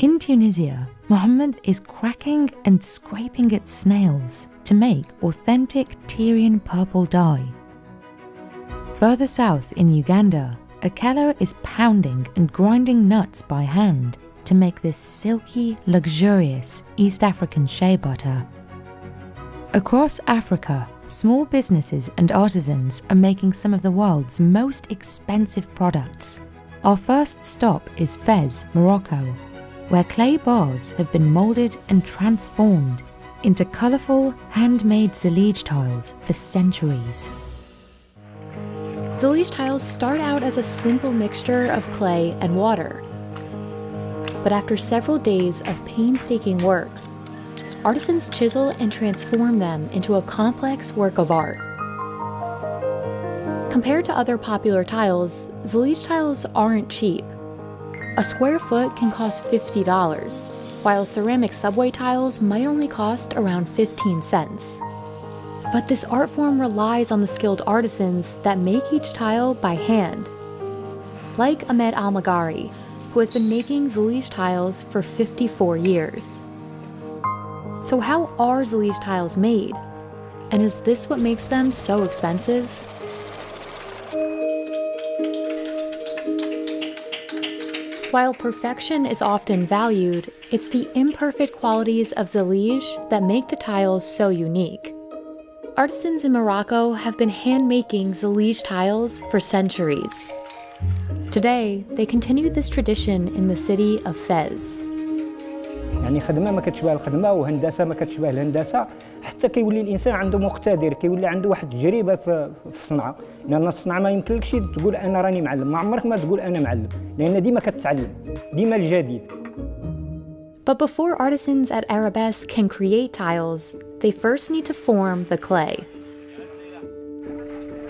In Tunisia, Mohammed is cracking and scraping at snails to make authentic Tyrian purple dye. Further south in Uganda, Akela is pounding and grinding nuts by hand to make this silky, luxurious East African shea butter. Across Africa, small businesses and artisans are making some of the world's most expensive products. Our first stop is Fez, Morocco, where clay bars have been molded and transformed into colourful, handmade Zellige tiles for centuries. Zellige tiles start out as a simple mixture of clay and water. But after several days of painstaking work, artisans chisel and transform them into a complex work of art. Compared to other popular tiles, Zellige tiles aren't cheap. A square foot can cost $50, while ceramic subway tiles might only cost around 15 cents. But this art form relies on the skilled artisans that make each tile by hand. Like Ahmed Al-Magari, who has been making Zellige tiles for 54 years. So how are Zellige tiles made? And is this what makes them so expensive? While perfection is often valued, it's the imperfect qualities of Zellige that make the tiles so unique. Artisans in Morocco have been hand-making Zellige tiles for centuries. Today, they continue this tradition in the city of Fez. يعني خدمة ما كتشبه الخدمة وهندسة ما كتشبه الهندسة حتى كيولي الإنسان عنده مقتدر كيولي عنده واحد التجربة في الصنعة لأن الصنعة ما يمكنلكش تقول أنا راني معلم ما عمرك ما تقول أنا معلم لأن ديما كتتعلم ديما الجديد. But before artisans at Arabesque can create tiles, they first need to form the clay.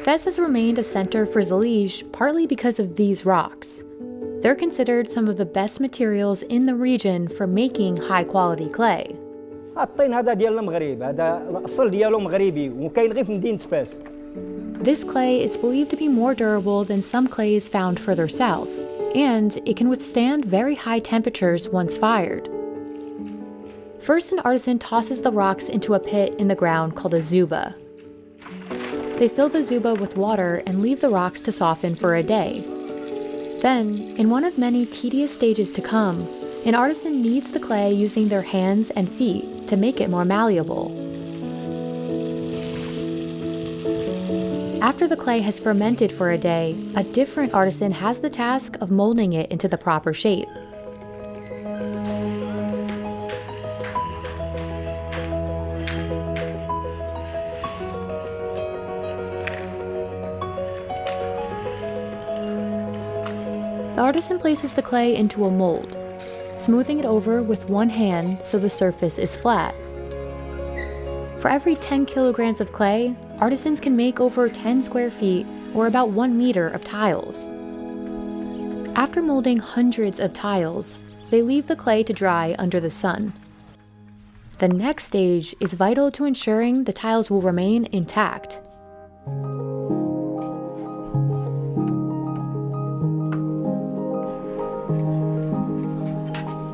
Fez has remained a center for Zellige partly because of these rocks. They're considered some of the best materials in the region for making high-quality clay. الطين هذا ديال المغرب هذا الأصل ديالو مغربي وكاين غير في مدينة فاس. This clay is believed to be more durable than some clays found further south, and it can withstand very high temperatures once fired. First, an artisan tosses the rocks into a pit in the ground called a zuba. They fill the zuba with water and leave the rocks to soften for a day. Then, in one of many tedious stages to come, an artisan kneads the clay using their hands and feet to make it more malleable. After the clay has fermented for a day, a different artisan has the task of molding it into the proper shape. The artisan places the clay into a mold, smoothing it over with one hand so the surface is flat. For every 10 kilograms of clay, artisans can make over 10 square feet, or about 1 meter of tiles. After molding hundreds of tiles, they leave the clay to dry under the sun. The next stage is vital to ensuring the tiles will remain intact.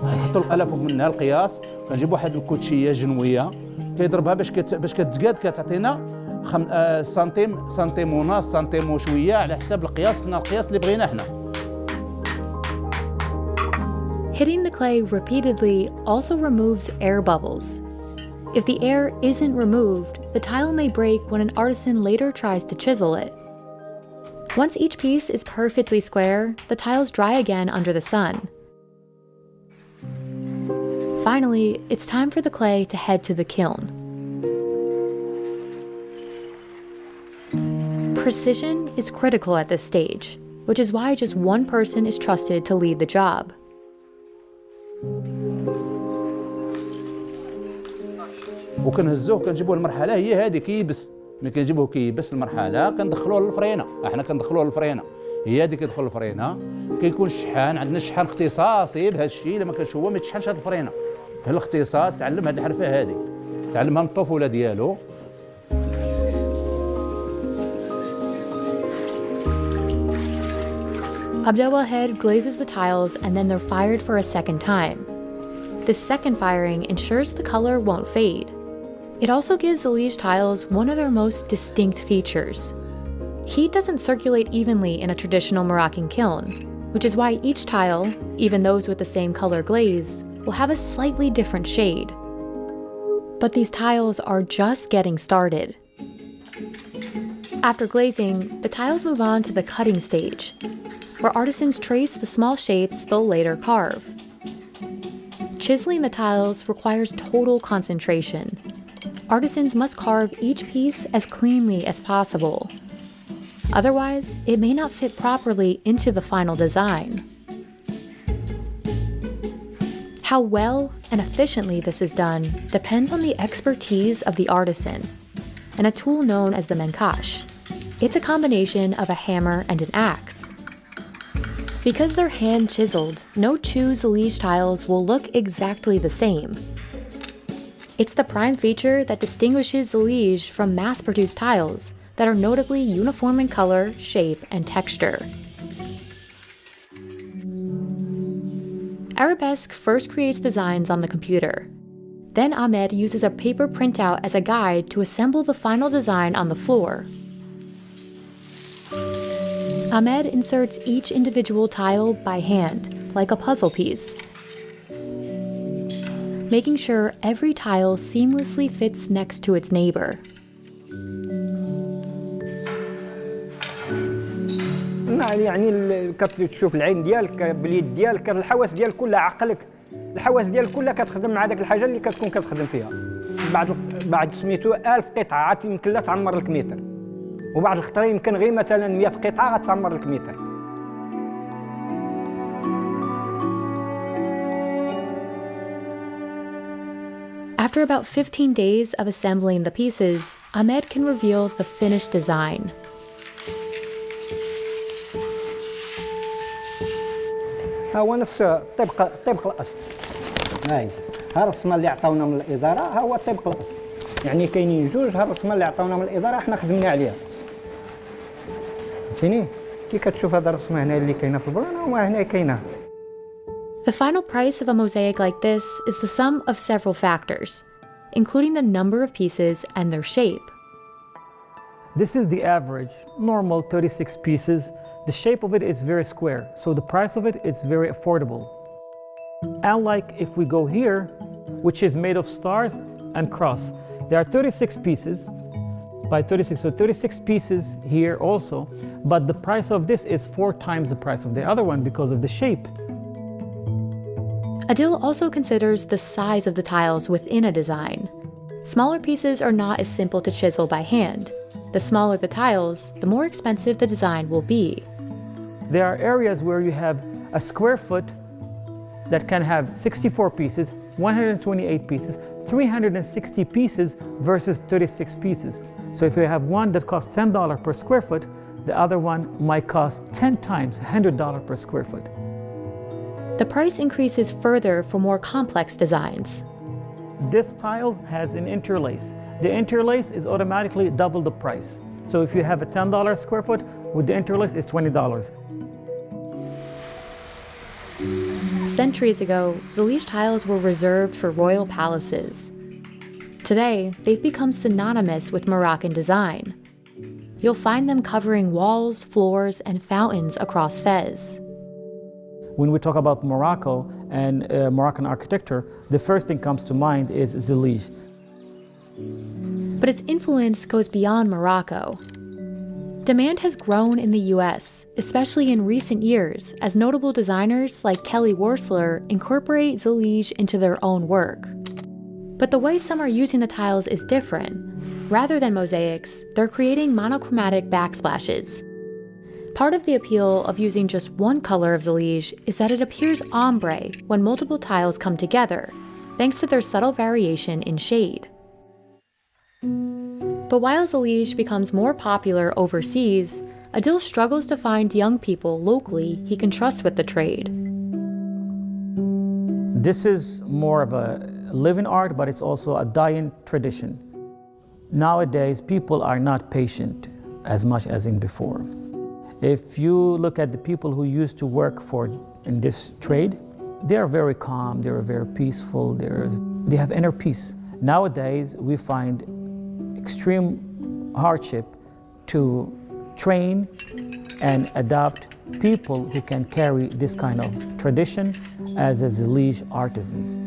نحطوا القلم فوق منها القياس كنجيب واحد الكوتشيه جنويه كيضربها باش كتزقاد كتعطينا سنتيم ونص سنتيم وشويه على حساب القياس اللي بغينا حنا. Hitting the clay repeatedly also removes air bubbles. If the air isn't removed, the tile may break when an artisan later tries to chisel it. Once each piece is perfectly square, the tiles dry again under the sun. Finally, it's time for the clay to head to the kiln. Precision is critical at this stage, which is why just one person is trusted to lead the job. وكنهزوه كنجيبوه المرحله هي هذه كيبس ملي كنجيبوه كيبس المرحله كندخلوه للفرينه احنا كندخلوه للفرينه هي هذه كيدخل الفرينه كيكون الشحان عندنا شحان اختصاصي بهذا الشيء الا ما كانش هو ما يتشحنش هذه الفرينه بالاختصاص تعلم هذه الحرفه هذه تعلمها من الطفوله ديالو. Abdelwahed glazes the tiles and then they're fired for a second time, This second firing ensures the color won't fade. It also gives Zellige tiles one of their most distinct features. Heat doesn't circulate evenly in a traditional Moroccan kiln, which is why each tile, even those with the same color glaze, will have a slightly different shade. But these tiles are just getting started. After glazing, the tiles move on to the cutting stage, where artisans trace the small shapes they'll later carve. Chiseling the tiles requires total concentration. Artisans must carve each piece as cleanly as possible. Otherwise, it may not fit properly into the final design. How well and efficiently this is done depends on the expertise of the artisan, and a tool known as the menkash. It's a combination of a hammer and an axe. Because they're hand-chiseled, no two Zellige tiles will look exactly the same. It's the prime feature that distinguishes Zellige from mass-produced tiles that are notably uniform in color, shape, and texture. Arabesque first creates designs on the computer. Then Ahmed uses a paper printout as a guide to assemble the final design on the floor. Ahmed inserts each individual tile by hand, like a puzzle piece, making sure every tile seamlessly fits next to its neighbor. يعني كتشوف العين ديالك باليد ديالك الحواس ديالك كلها عقلك الحواس ديالك كلها كتخدم مع داك الحاجه اللي كتكون كتخدم فيها بعد سميتو 1000 قطعه عاد يمكن لا تعمر لك متر وبعض الخطره يمكن غير مثلا 100 قطعه غتعمر لك متر. After about 15 days of assembling the pieces, Ahmed can reveal the finished design. ها هو نفس طبق الاصل. هاي ها الرسمه اللي عطاونا من الاداره ها هو طبق الاصل. يعني كاينين جوج ها الرسمه اللي عطاونا من الاداره احنا خدمنا عليها. فهمتيني؟ كي كتشوف هذا الرسمه هنا اللي كاينه في البلان وما هنا كاينه. The final price of a mosaic like this is the sum of several factors, including the number of pieces and their shape. This is the average, normal 36 pieces. The shape of it is very square, so the price of it is very affordable. Unlike if we go here, which is made of stars and cross. There are 36 pieces by 36, so 36 pieces here also, but the price of this is 4 times the price of the other one because of the shape. Adil also considers the size of the tiles within a design. Smaller pieces are not as simple to chisel by hand. The smaller the tiles, the more expensive the design will be. There are areas where you have a square foot that can have 64 pieces, 128 pieces, 360 pieces versus 36 pieces. So if you have one that costs $10 per square foot, the other one might cost 10 times $100 per square foot. The price increases further for more complex designs. This tile has an interlace. The interlace is automatically double the price. So if you have a $10 square foot, with the interlace it's $20. Centuries ago, Zellige tiles were reserved for royal palaces. Today, they've become synonymous with Moroccan design. You'll find them covering walls, floors, and fountains across Fez. When we talk about Morocco and Moroccan architecture, the first thing comes to mind is Zellige. But its influence goes beyond Morocco. Demand has grown in the US, especially in recent years, as notable designers like Kelly Wearstler incorporate Zellige into their own work. But the way some are using the tiles is different. Rather than mosaics, they're creating monochromatic backsplashes. Part of the appeal of using just one color of Zellige is that it appears ombre when multiple tiles come together, thanks to their subtle variation in shade. But while Zellige becomes more popular overseas, Adil struggles to find young people locally he can trust with the trade. This is more of a living art, but it's also a dying tradition. Nowadays, people are not patient as much as in before. If you look at the people who used to work in this trade, they are very calm, they are very peaceful, they have inner peace. Nowadays, we find extreme hardship to train and adopt people who can carry this kind of tradition as a Zalij artisans.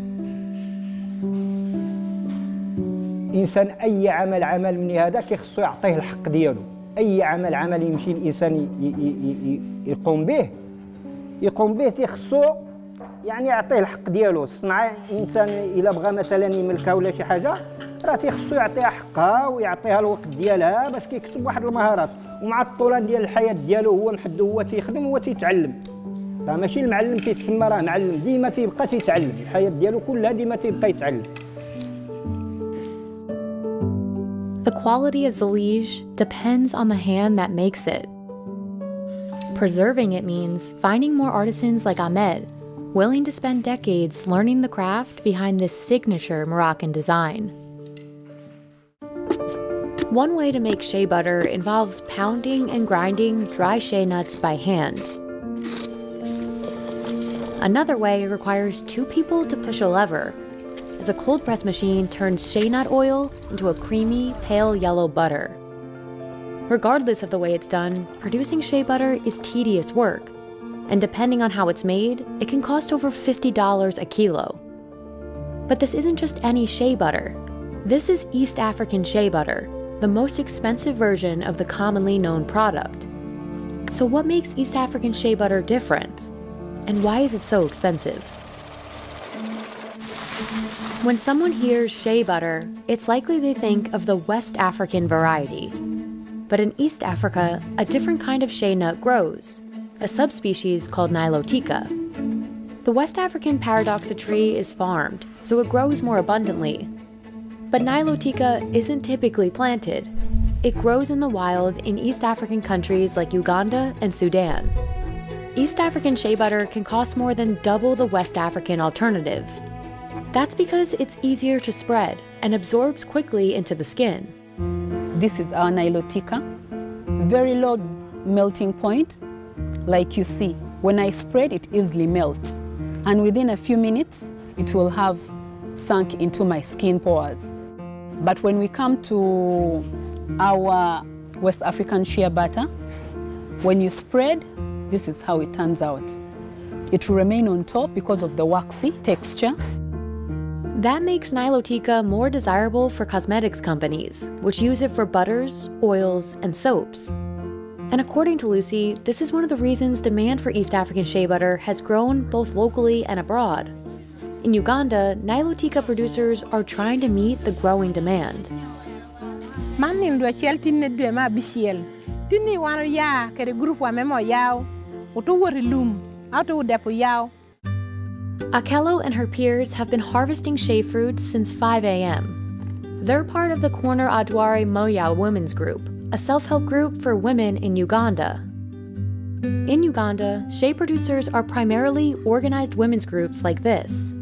الانسان اي عمل من هذا كيخصو يعطيه الحق ديالو. اي عمل يمشي الانسان يقوم به تيخصو يعني يعطيه الحق ديالو. الصنعه الانسان الا بغى مثلا يملكها ولا شي حاجه راه تيخصو يعطيها حقها ويعطيها الوقت ديالها باش كيكسب واحد المهارات. ومع الطولان ديال الحياه ديالو هو محدو، هو تيخدم هو تيتعلم. راه ماشي المعلم كيتسمى راه معلم، ديما تيبقى تيتعلم، الحياه ديالو كلها ديما تيبقى يتعلم. The quality of Zalij depends on the hand that makes it. Preserving it means finding more artisans like Ahmed, willing to spend decades learning the craft behind this signature Moroccan design. One way to make shea butter involves pounding and grinding dry shea nuts by hand. Another way requires two people to push a lever, as a cold press machine turns shea nut oil into a creamy, pale yellow butter. Regardless of the way it's done, producing shea butter is tedious work, and depending on how it's made, it can cost over $50 a kilo. But this isn't just any shea butter. This is East African shea butter, the most expensive version of the commonly known product. So what makes East African shea butter different? And why is it so expensive? When someone hears shea butter, it's likely they think of the West African variety. But in East Africa, a different kind of shea nut grows, a subspecies called Nilotica. The West African paradoxa tree is farmed, so it grows more abundantly. But Nilotica isn't typically planted. It grows in the wild in East African countries like Uganda and Sudan. East African shea butter can cost more than double the West African alternative. That's because it's easier to spread and absorbs quickly into the skin. This is our Nilotica. Very low melting point. Like you see, when I spread, it easily melts. And within a few minutes, it will have sunk into my skin pores. But when we come to our West African shea butter, when you spread, this is how it turns out. It will remain on top because of the waxy texture. That makes Nilotica more desirable for cosmetics companies, which use it for butters, oils, and soaps. And according to Lucy, this is one of the reasons demand for East African shea butter has grown both locally and abroad. In Uganda, Nilotica producers are trying to meet the growing demand. Akello and her peers have been harvesting shea fruit since 5 a.m. They're part of the Corner Adware Moya Women's Group, a self-help group for women in Uganda. In Uganda, shea producers are primarily organized women's groups like this.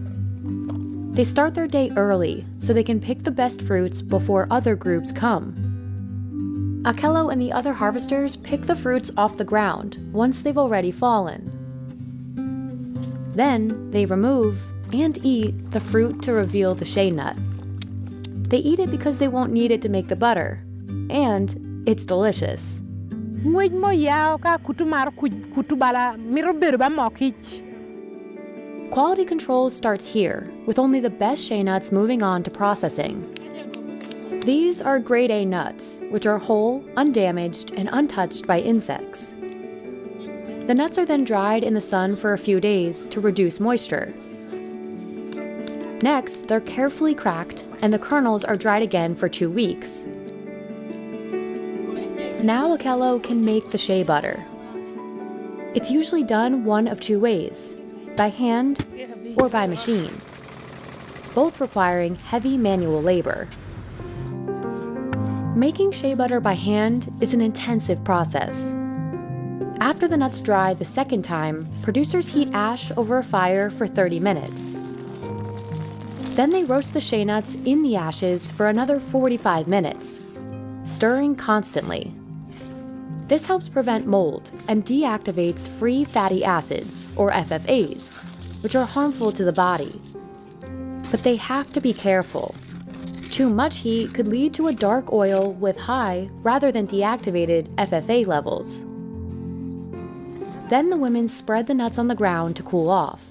They start their day early so they can pick the best fruits before other groups come. Akello and the other harvesters pick the fruits off the ground once they've already fallen. Then they remove and eat the fruit to reveal the shea nut. They eat it because they won't need it to make the butter, and it's delicious. Quality control starts here, with only the best shea nuts moving on to processing. These are grade A nuts, which are whole, undamaged, and untouched by insects. The nuts are then dried in the sun for a few days to reduce moisture. Next, they're carefully cracked, and the kernels are dried again for 2 weeks. Now Akello can make the shea butter. It's usually done one of 2 ways, by hand or by machine, both requiring heavy manual labor. Making shea butter by hand is an intensive process. After the nuts dry the second time, producers heat ash over a fire for 30 minutes. Then they roast the shea nuts in the ashes for another 45 minutes, stirring constantly. This helps prevent mold and deactivates free fatty acids, or FFAs, which are harmful to the body. But they have to be careful. Too much heat could lead to a dark oil with high, rather than deactivated, FFA levels. Then the women spread the nuts on the ground to cool off.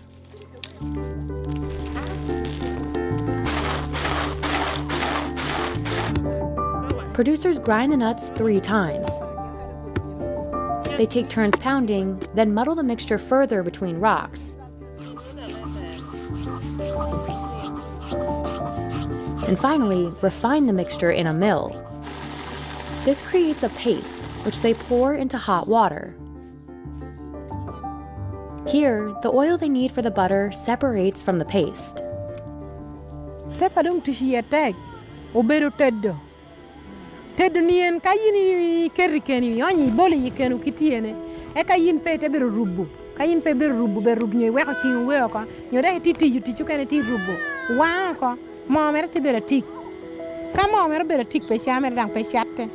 Producers grind the nuts 3 times. They take turns pounding, then muddle the mixture further between rocks. And finally, refine the mixture in a mill. This creates a paste, which they pour into hot water. Here, the oil they need for the butter separates from the paste. Teddo nien kayini kerri keni oni boli yikenu kitiene e kayin pe te beru rubbu kayin pe beru rubbu be rubbu nyi weko ci weko nyo re titi yuti ci kene ti rubbu wa ko mo mer te bera tik ka mo mer bera tik pe shamer dang pe shatte.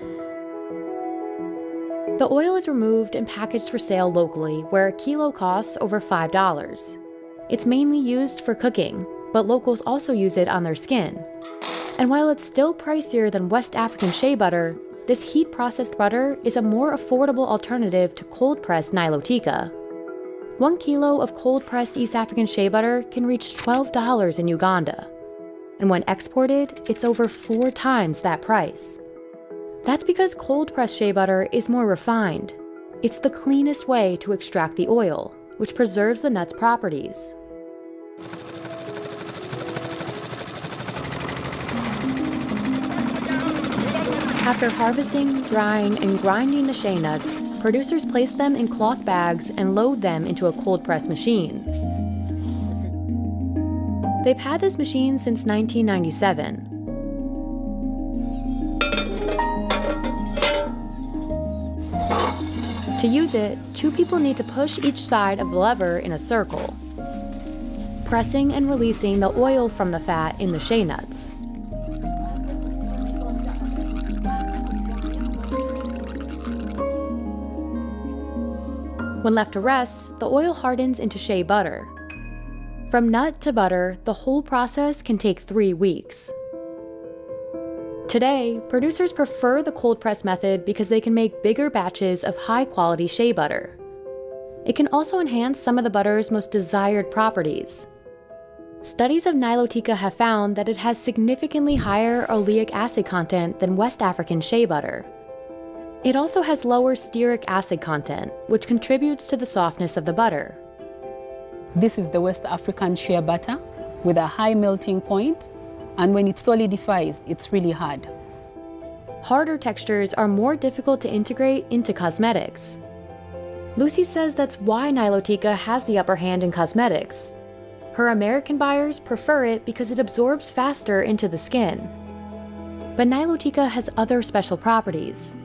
The oil is removed and packaged for sale locally, where a kilo costs over $5. It's mainly used for cooking, but locals also use it on their skin. And while it's still pricier than West African shea butter, this heat-processed butter is a more affordable alternative to cold-pressed Nilotica. 1 kilo of cold-pressed East African shea butter can reach $12 in Uganda. And when exported, it's over 4 times that price. That's because cold-pressed shea butter is more refined. It's the cleanest way to extract the oil, which preserves the nut's properties. After harvesting, drying, and grinding the shea nuts, producers place them in cloth bags and load them into a cold-press machine. They've had this machine since 1997. To use it, 2 people need to push each side of the lever in a circle, pressing and releasing the oil from the fat in the shea nuts. When left to rest, the oil hardens into shea butter. From nut to butter, the whole process can take 3 weeks. Today, producers prefer the cold press method because they can make bigger batches of high-quality shea butter. It can also enhance some of the butter's most desired properties. Studies of Nilotica have found that it has significantly higher oleic acid content than West African shea butter. It also has lower stearic acid content, which contributes to the softness of the butter. This is the West African shea butter with a high melting point, and when it solidifies, it's really hard. Harder textures are more difficult to integrate into cosmetics. Lucy says that's why Nilotica has the upper hand in cosmetics. Her American buyers prefer it because it absorbs faster into the skin. But Nilotica has other special properties.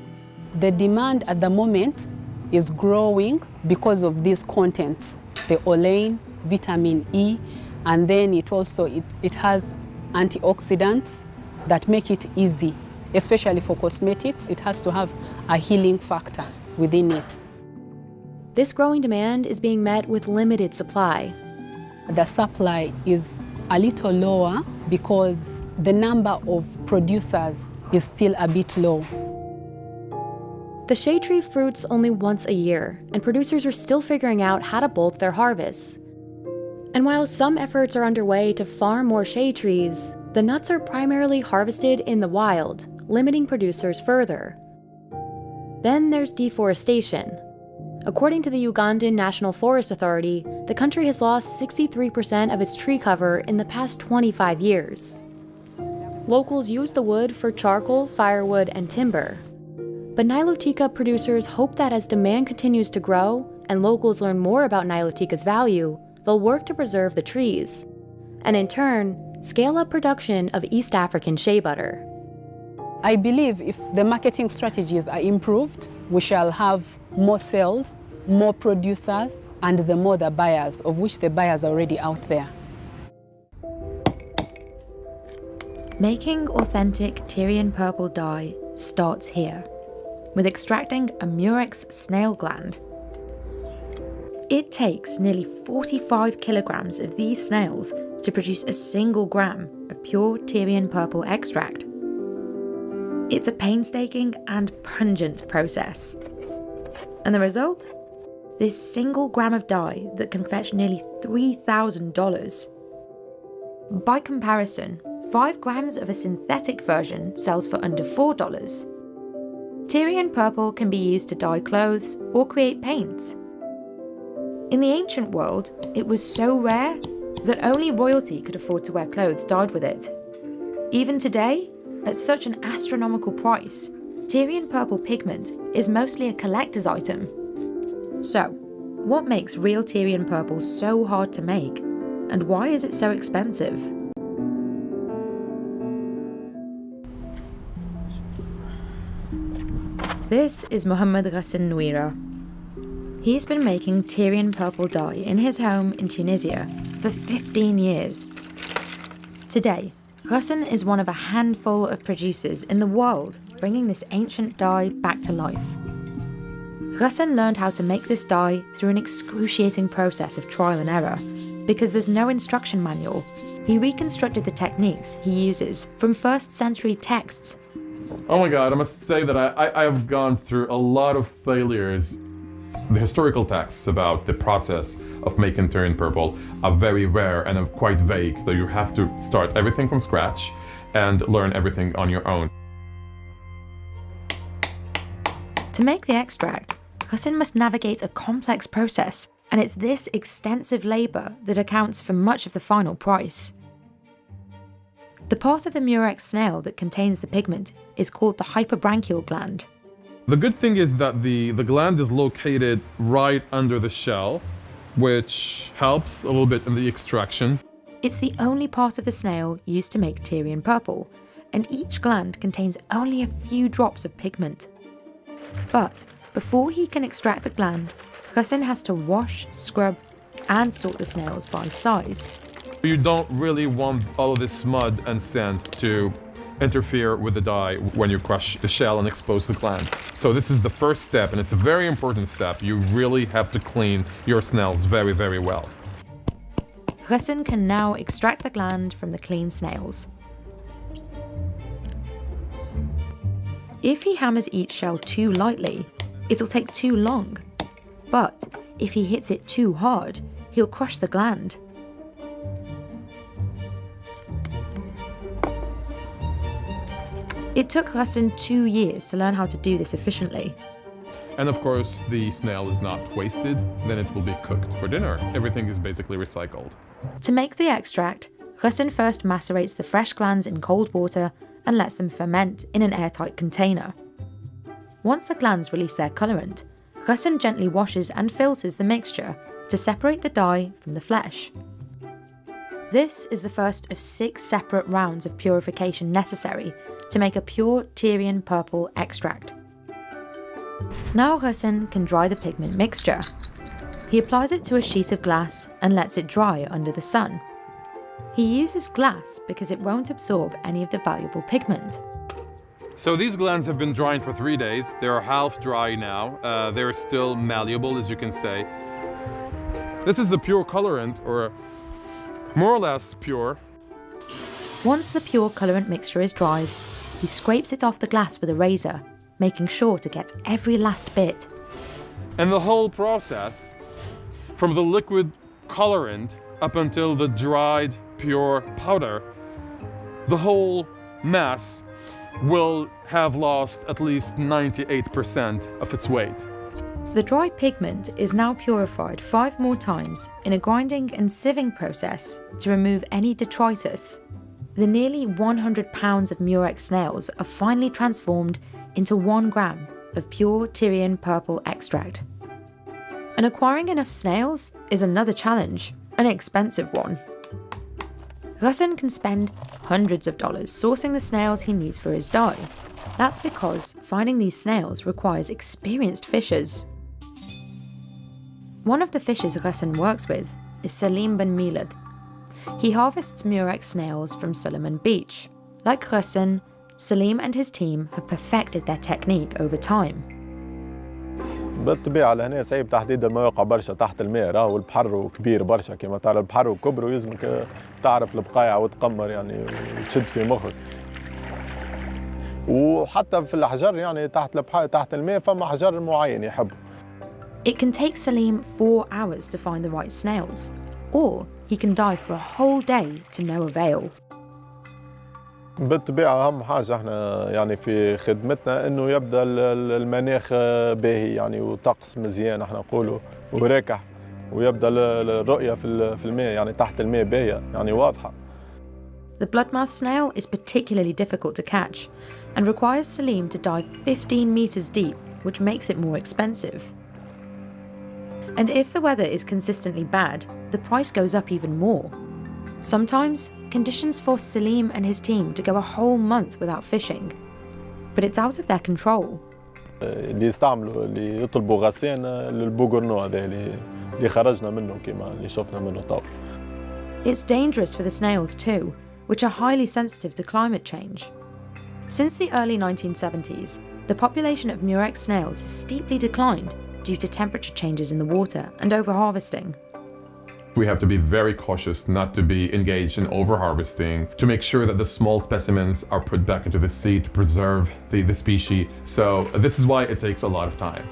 The demand at the moment is growing because of these contents, the olein, vitamin E, and then it has antioxidants that make it easy, especially for cosmetics. It has to have a healing factor within it. This growing demand is being met with limited supply. The supply is a little lower because the number of producers is still a bit low. The shea tree fruits only once a year, and producers are still figuring out how to bulk their harvests. And while some efforts are underway to farm more shea trees, the nuts are primarily harvested in the wild, limiting producers further. Then there's deforestation. According to the Ugandan National Forest Authority, the country has lost 63% of its tree cover in the past 25 years. Locals use the wood for charcoal, firewood, and timber. But Nilotica producers hope that as demand continues to grow and locals learn more about Nilotica's value, they'll work to preserve the trees, and in turn, scale up production of East African shea butter. I believe if the marketing strategies are improved, we shall have more sales, more producers, and the more the buyers, of which the buyers are already out there. Making authentic Tyrian purple dye starts here, with extracting a murex snail gland. It takes nearly 45 kilograms of these snails to produce a single gram of pure Tyrian purple extract. It's a painstaking and pungent process. And the result? This single gram of dye that can fetch nearly $3,000. By comparison, 5 grams of a synthetic version sells for under $4. Tyrian purple can be used to dye clothes or create paints. In the ancient world, it was so rare that only royalty could afford to wear clothes dyed with it. Even today, at such an astronomical price, Tyrian purple pigment is mostly a collector's item. So, what makes real Tyrian purple so hard to make, and why is it so expensive? This is Mohammed Ghassan Nouira. He's been making Tyrian purple dye in his home in Tunisia for 15 years. Today, Ghassan is one of a handful of producers in the world bringing this ancient dye back to life. Ghassan learned how to make this dye through an excruciating process of trial and error. Because there's no instruction manual, he reconstructed the techniques he uses from 1st century texts. Oh my God, I must say that I have gone through a lot of failures. The historical texts about the process of making Tyrian purple are very rare and are quite vague, so you have to start everything from scratch and learn everything on your own. To make the extract, Ghassan must navigate a complex process, and it's this extensive labour that accounts for much of the final price. The part of the murex snail that contains the pigment is called the hyperbranchial gland. The good thing is that the gland is located right under the shell, which helps a little bit in the extraction. It's the only part of the snail used to make Tyrian purple, and each gland contains only a few drops of pigment. But before he can extract the gland, Ghassan has to wash, scrub, and sort the snails by size. You don't really want all of this mud and sand to interfere with the dye when you crush the shell and expose the gland. So this is the first step, and it's a very important step. You really have to clean your snails very, very well. Ghassan can now extract the gland from the clean snails. If he hammers each shell too lightly, it'll take too long. But if he hits it too hard, he'll crush the gland. It took Ghassan 2 years to learn how to do this efficiently. And of course, the snail is not wasted, then it will be cooked for dinner. Everything is basically recycled. To make the extract, Ghassan first macerates the fresh glands in cold water and lets them ferment in an airtight container. Once the glands release their colourant, Ghassan gently washes and filters the mixture to separate the dye from the flesh. This is the first of 6 separate rounds of purification necessary to make a pure Tyrian purple extract. Now Ghassan can dry the pigment mixture. He applies it to a sheet of glass and lets it dry under the sun. He uses glass because it won't absorb any of the valuable pigment. So these glands have been drying for 3 days. They are half dry now. They're still malleable, as you can say. This is the pure colorant, or more or less pure. Once the pure colorant mixture is dried, he scrapes it off the glass with a razor, making sure to get every last bit. And the whole process, from the liquid colorant up until the dried pure powder, the whole mass will have lost at least 98% of its weight. The dry pigment is now purified 5 more times in a grinding and sieving process to remove any detritus. The nearly 100 pounds of murex snails are finally transformed into 1 gram of pure Tyrian purple extract. And acquiring enough snails is another challenge, an expensive one. Ghassan can spend hundreds of dollars sourcing the snails he needs for his dye. That's because finding these snails requires experienced fishers. One of the fishers Ghassan works with is Salim Ben Milad. He harvests murex snails from Suleiman Beach. Like Ghassan, Salim and his team have perfected their technique over time. بالطبيعة لهنا صعيب تحديد المواقع برشا تحت الماء، راهو البحر كبير برشا كما تعرف البحر وكبر ويلزمك تعرف البقايع وتقمر يعني وتشد في مخك. وحتى في الأحجار يعني تحت الماء فما أحجار معين يحبوا. It can take Salim 4 hours to find the right snails, or he can dive for a whole day to no avail. بالطبيعة أهم حاجة احنا يعني في خدمتنا إنه يبدأ المناخ باهي يعني وطقس مزيان احنا نقولوا وراكح ويبدأ الرؤية في الماء يعني تحت الماء باهية يعني واضحة. The bloodmouth snail is particularly difficult to catch and requires Salim to dive 15 meters deep, which makes it more expensive. And if the weather is consistently bad, the price goes up even more. Sometimes, conditions force Salim and his team to go a whole month without fishing. But it's out of their control. اللي يطلبوا غسان للبوغرنو هذا اللي خرجنا منه كما اللي شفنا منه طبعا. It's dangerous for the snails too, which are highly sensitive to climate change. Since the early 1970s, the population of murex snails has steeply declined due to temperature changes in the water and overharvesting. We have to be very cautious not to be engaged in overharvesting, to make sure that the small specimens are put back into the sea to preserve the species. So this is why it takes a lot of time.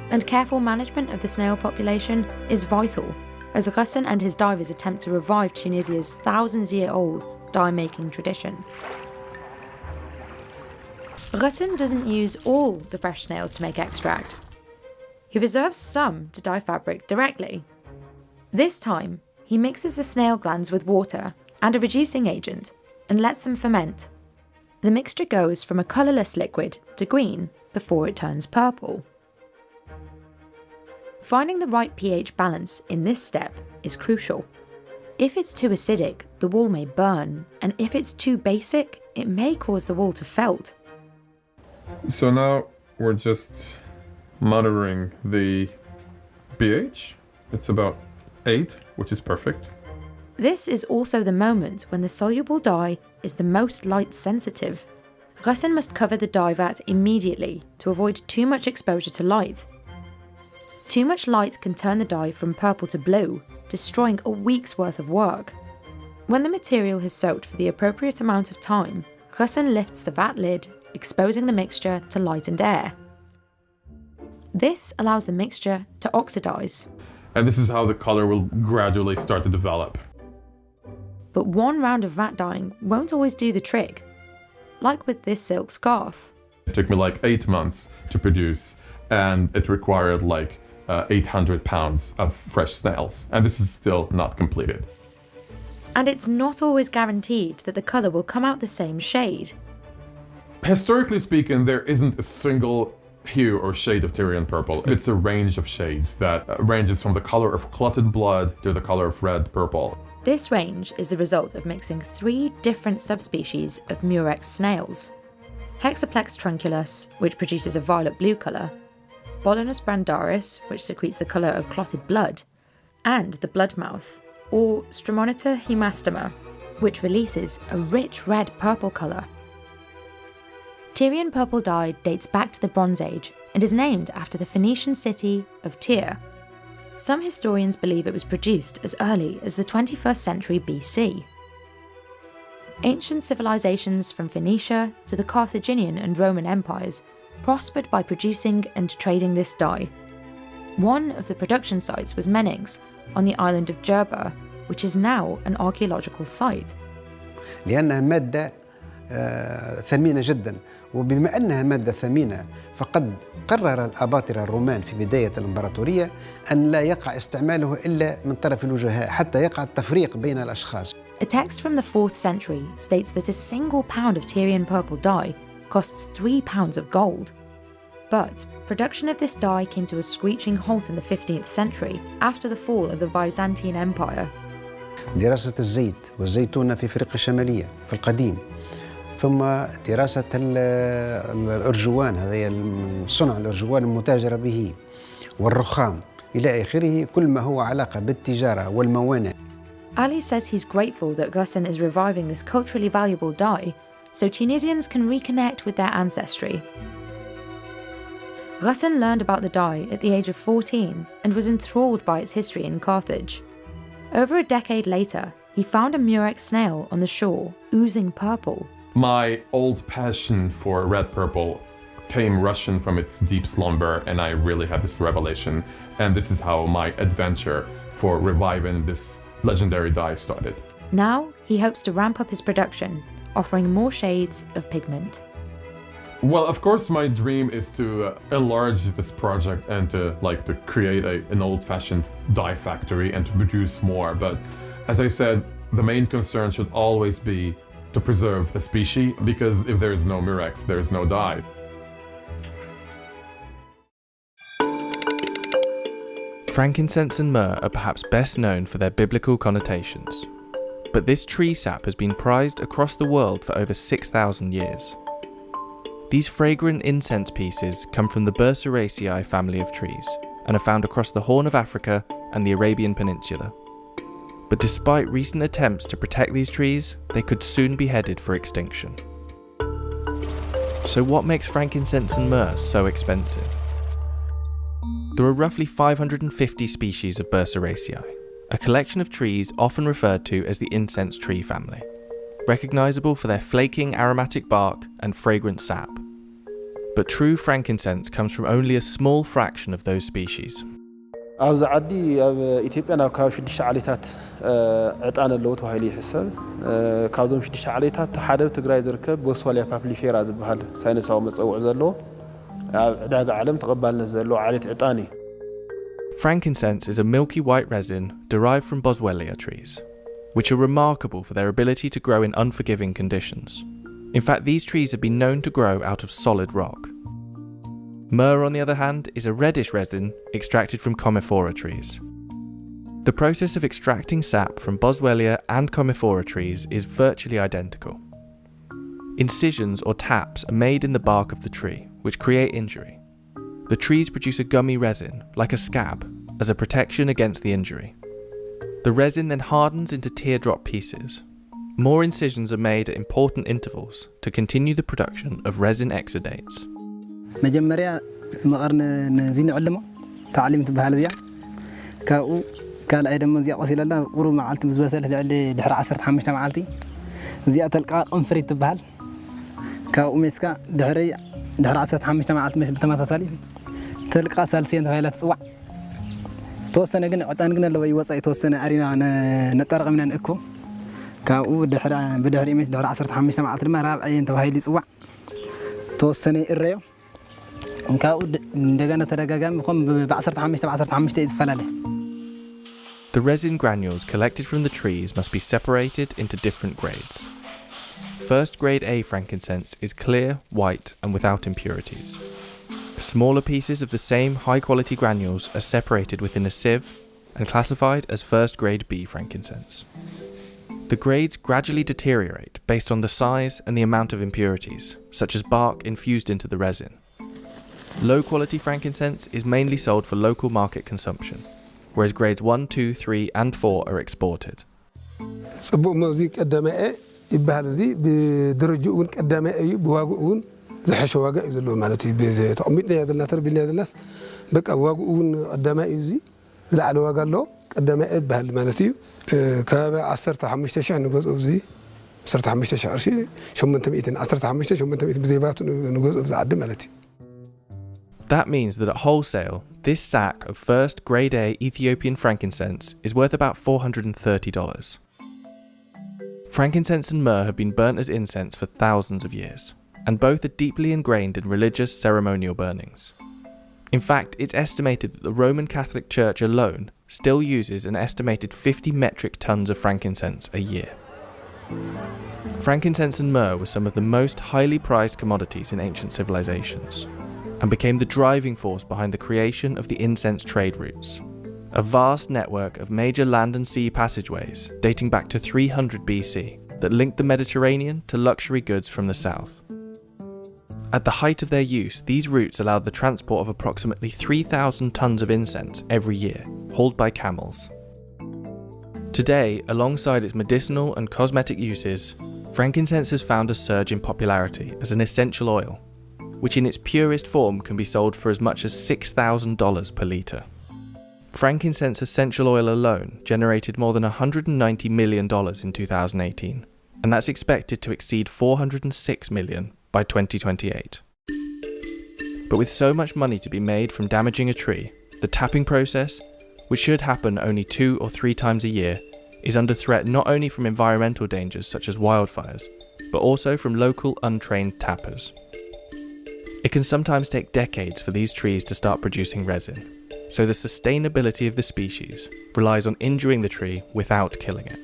And careful management of the snail population is vital, as Ghassan and his divers attempt to revive Tunisia's thousands-year-old dye-making tradition. Ghassan doesn't use all the fresh snails to make extract. He reserves some to dye fabric directly. This time, he mixes the snail glands with water and a reducing agent and lets them ferment. The mixture goes from a colourless liquid to green before it turns purple. Finding the right pH balance in this step is crucial. If it's too acidic, the wool may burn, and if it's too basic, it may cause the wool to felt. So now we're just monitoring the pH. It's about 8, which is perfect. This is also the moment when the soluble dye is the most light sensitive. Ghassan must cover the dye vat immediately to avoid too much exposure to light. Too much light can turn the dye from purple to blue, destroying a week's worth of work. When the material has soaked for the appropriate amount of time, Ghassan lifts the vat lid, exposing the mixture to light and air. This allows the mixture to oxidize. And this is how the color will gradually start to develop. But one round of vat dyeing won't always do the trick. Like with this silk scarf. It took me like 8 months to produce, and it required like 800 pounds of fresh snails. And this is still not completed. And it's not always guaranteed that the color will come out the same shade. Historically speaking, there isn't a single hue or shade of Tyrian purple. It's a range of shades that ranges from the color of clotted blood to the color of red purple. This range is the result of mixing 3 different subspecies of murex snails. Hexaplex trunculus, which produces a violet blue colour, Bolinus brandaris, which secretes the colour of clotted blood, and the bloodmouth, or Stremonita hemastoma, which releases a rich red purple colour. Tyrian purple dye dates back to the Bronze Age and is named after the Phoenician city of Tyre. Some historians believe it was produced as early as the 21st century BC. Ancient civilizations from Phoenicia to the Carthaginian and Roman empires prospered by producing and trading this dye. One of the production sites was Menings, on the island of Jerba, which is now an archaeological site. لأنها مادة ثمينة جدا، وبما أنها مادة ثمينة فقد قرر الأباطرة الرومان في بداية الإمبراطورية أن لا يقع استعماله إلا من طرف الوجهاء حتى يقع التفريق بين الأشخاص. A text from the 4th century states that a single pound of Tyrian purple dye costs 3 pounds of gold. But production of this dye came to a screeching halt in the 15th century after the fall of the Byzantine Empire. دراسة الزيت والزيتونة في أفريقيا الشمالية في القديم، ثم دراسة الأرجوان، هذا صنع الأرجوان المتاجرة به، والرخام إلى آخره، كل ما هو علاقة بالتجارة والموانئ. Ali says he's grateful that Ghassan is reviving this culturally valuable dye so Tunisians can reconnect with their ancestry. Ghassan learned about the dye at the age of 14 and was enthralled by its history in Carthage. Over a decade later, he found a murex snail on the shore, oozing purple. My old passion for red purple came rushing from its deep slumber, and I really had this revelation. And this is how my adventure for reviving this legendary dye started. Now, he hopes to ramp up his production, offering more shades of pigment. Well, of course, my dream is to enlarge this project and to create an old-fashioned dye factory and to produce more. But as I said, the main concern should always be to preserve the species, because if there is no murex, there is no dye. Frankincense and myrrh are perhaps best known for their biblical connotations. But this tree sap has been prized across the world for over 6,000 years. These fragrant incense pieces come from the Burseraceae family of trees and are found across the Horn of Africa and the Arabian Peninsula. But despite recent attempts to protect these trees, they could soon be headed for extinction. So what makes frankincense and myrrh so expensive? There are roughly 550 species of Burseraceae, a collection of trees often referred to as the incense tree family, recognisable for their flaking aromatic bark and fragrant sap. But true frankincense comes from only a small fraction of those species. ኣብዚ ዓዲ ኣብ ኢትዮጵያ ናብ ካብ 6 ዓሌታት ዕጣን ኣለዎ ተባሂሉ ይሕሰብ ካብዞም 6 ዓሌታት ሓደ ኣብ ትግራይ ዝርከብ ቦስዋሊያ ፓፕሊፌራ ዝበሃል ሳይንሳዊ መፀውዒ ዘለዎ ኣብ ዕዳጋ ዓለም ተቐባልነት ዘለዎ ዓሌት ዕጣን እዩ። Frankincense is a milky white resin derived from Boswellia trees, which are remarkable for their ability to grow in unforgiving conditions. In fact, these trees have been known to grow out of solid rock. Myrrh, on the other hand, is a reddish resin extracted from Commiphora trees. The process of extracting sap from Boswellia and Commiphora trees is virtually identical. Incisions or taps are made in the bark of the tree, which create injury. The trees produce a gummy resin, like a scab, as a protection against the injury. The resin then hardens into teardrop pieces. More incisions are made at important intervals to continue the production of resin exudates. መጀመሪያ መቐርን ነዚ ንዕልሞ ታዕሊም ትበሃል እዚኣ ካብኡ ካልኣይ ደሞ እዚኣ ቆሲለላ ቁሩብ መዓልቲ ዝወሰለ ልዕሊ ድሕሪ 15 መዓልቲ እዚኣ ተልቃ ቅንፍሪት ትበሃል ካብኡ ሜስካ ድሕሪ 15 መዓልቲ መስ ብተመሳሳሊ ተልቃ ሳልስየን ተባሂላ ትፅዋዕ ተወሰነ ግን ዕጣን ግን ኣለዎ ይወፃ የተወሰነ ኣሪና ነጠርቀምና ንእኮ ካብኡ ብድሕሪ ሜስ ድሕሪ 15 መዓልቲ ድማ ራብዓየን ተባሂሉ ይፅዋዕ ተወሰነ ይእረዮ ካብኡ እንደገና ተደጋጋሚ ከም ብ15 ይዝፈላለ The resin granules collected from the trees must be separated into different grades. First grade A frankincense is clear, white and without impurities. Smaller pieces of the same high quality granules are separated within a sieve and classified as first grade B frankincense. The grades gradually deteriorate based on the size and the amount of impurities, such as bark infused into the resin. Low quality frankincense is mainly sold for local market consumption, whereas grades 1, 2, 3 and 4 are exported. ጽቡቕ ሙዚቅ ቀዳማይ ይባሃል እዚ ብድርጅኡ እውን ቀዳማይ እዩ ብዋግኡ እውን ዝሐሸ ዋጋ እዩ ዘለዎ ማለት እዩ ተቐሚጥና ዘለና ተርቢልና ዘለናስ በቃ ዋግኡ እውን ቀዳማይ እዩ እዚ ዝለዓለ ዋጋ ኣለዎ ቀዳማይ ይባሃል ማለት እዩ ካብ 15000 ንገዝኦ እዚ 15000 ቅርሺ 800 ብዘይባቱ ንገዝኦ ዝዓዲ ማለት እዩ That means that at wholesale, this sack of first grade A Ethiopian frankincense is worth about $430. Frankincense and myrrh have been burnt as incense for thousands of years, and both are deeply ingrained in religious ceremonial burnings. In fact, it's estimated that the Roman Catholic Church alone still uses an estimated 50 metric tons of frankincense a year. Frankincense and myrrh were some of the most highly prized commodities in ancient civilizations, and became the driving force behind the creation of the incense trade routes, a vast network of major land and sea passageways dating back to 300 BC that linked the Mediterranean to luxury goods from the south. At the height of their use, these routes allowed the transport of approximately 3,000 tons of incense every year, hauled by camels. Today, alongside its medicinal and cosmetic uses, frankincense has found a surge in popularity as an essential oil, which in its purest form can be sold for as much as $6,000 per litre. Frankincense essential oil alone generated more than $190 million in 2018, and that's expected to exceed $406 million by 2028. But with so much money to be made from damaging a tree, the tapping process, which should happen only 2 or 3 times a year, is under threat not only from environmental dangers such as wildfires, but also from local untrained tappers. It can sometimes take decades for these trees to start producing resin, so the sustainability of the species relies on injuring the tree without killing it.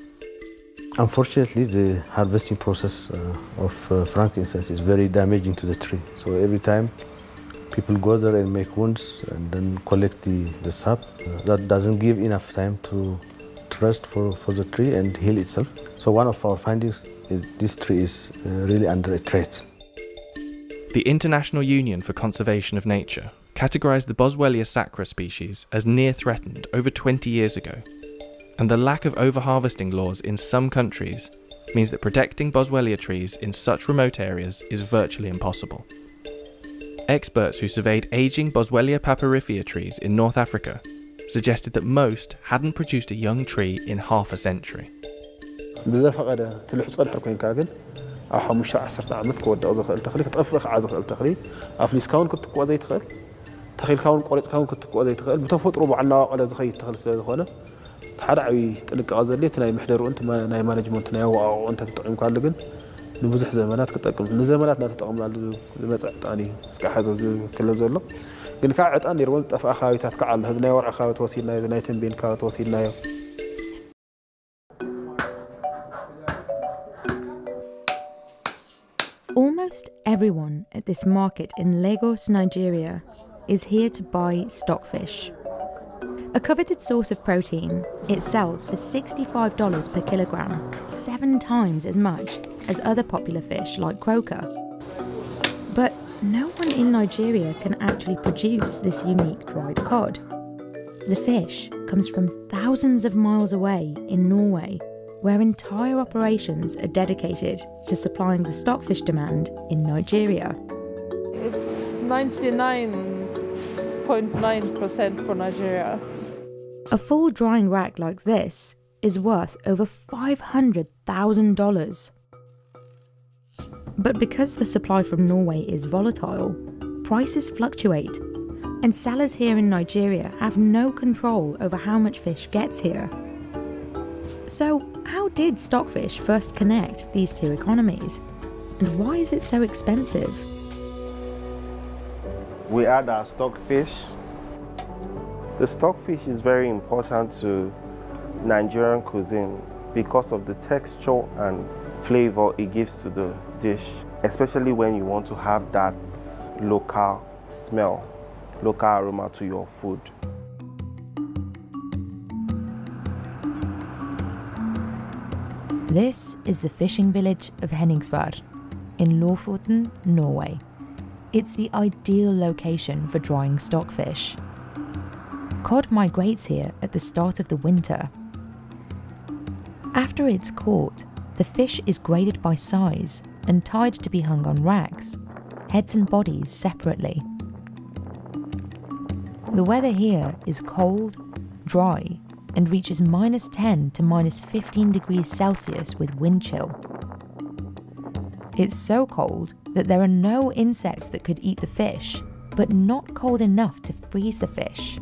Unfortunately, the harvesting process of frankincense is very damaging to the tree. So every time people go there and make wounds and then collect the sap, that doesn't give enough time to rest for the tree and heal itself. So one of our findings is this tree is really under a threat. The International Union for Conservation of Nature categorised the Boswellia sacra species as near threatened over 20 years ago, and the lack of overharvesting laws in some countries means that protecting Boswellia trees in such remote areas is virtually impossible. Experts who surveyed ageing Boswellia papyrifera trees in North Africa suggested that most hadn't produced a young tree in half a century. بزفقة تلح صلح كوين كاغن أو حمشة 10 عامات كود أو ذخل تخلي كتأفخ عازخ التخلي أفليس كون كنت كود ذي تخل تخيل كون قريت كون كنت كود ذي تخل بتفوت ربع على على زخي تخل سلخونه تحرع عوي تلك غازلية تناي محدر أنت ما ناي مانجمنت تناي وأنت تطعم كارلجن نبزح زمانات كتأكل الزمانات لا تطعم على المسعت أني سكح هذا كل زوله قل كعت أني رولت أف أخاوي تتكعل هذا ورع أخاوي توصيلنا إذا نايتم بين كا توصيلنا. Almost everyone at this market in Lagos, Nigeria, is here to buy stockfish. A coveted source of protein, it sells for $65 per kilogram, 7 times as much as other popular fish like croaker. But no one in Nigeria can actually produce this unique dried cod. The fish comes from thousands of miles away in Norway, where entire operations are dedicated to supplying the stockfish demand in Nigeria. It's 99.9% for Nigeria. A full drying rack like this is worth over $500,000. But because the supply from Norway is volatile, prices fluctuate, and sellers here in Nigeria have no control over how much fish gets here. So, how did stockfish first connect these two economies? And why is it so expensive? We add our stockfish. The stockfish is very important to Nigerian cuisine because of the texture and flavor it gives to the dish, especially when you want to have that local smell, local aroma to your food. This is the fishing village of Henningsvær in Lofoten, Norway. It's the ideal location for drying stockfish. Cod migrates here at the start of the winter. After it's caught, the fish is graded by size and tied to be hung on racks, heads and bodies separately. The weather here is cold, dry, and reaches -10 to -15 degrees Celsius with wind chill. It's so cold that there are no insects that could eat the fish, but not cold enough to freeze the fish.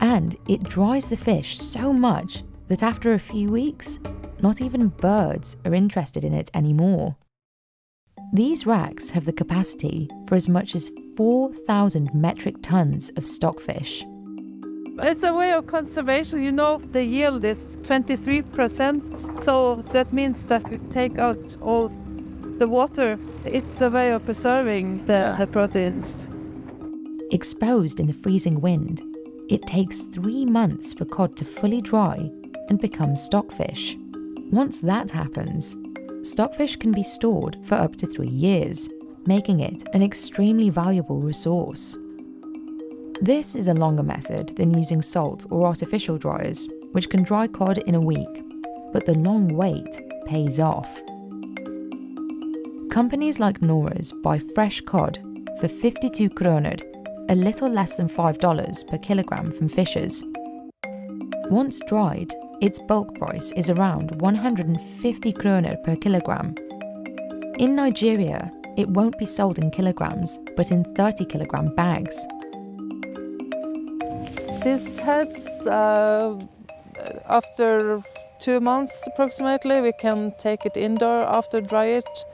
And it dries the fish so much that after a few weeks, not even birds are interested in it anymore. These racks have the capacity for as much as 4,000 metric tons of stockfish. It's a way of conservation. You know, the yield is 23%, so that means that we take out all the water. It's a way of preserving the proteins. Exposed in the freezing wind, it takes 3 months for cod to fully dry and become stockfish. Once that happens, stockfish can be stored for up to 3 years, making it an extremely valuable resource. This is a longer method than using salt or artificial dryers, which can dry cod in a week, but the long wait pays off. Companies like Nora's buy fresh cod for 52 kroner, a little less than $5 per kilogram from Fishers. Once dried, its bulk price is around 150 kroner per kilogram. In Nigeria, it won't be sold in kilograms, but in 30-kilogram bags. This heads, after 2 months approximately, we can take it indoor after dry it,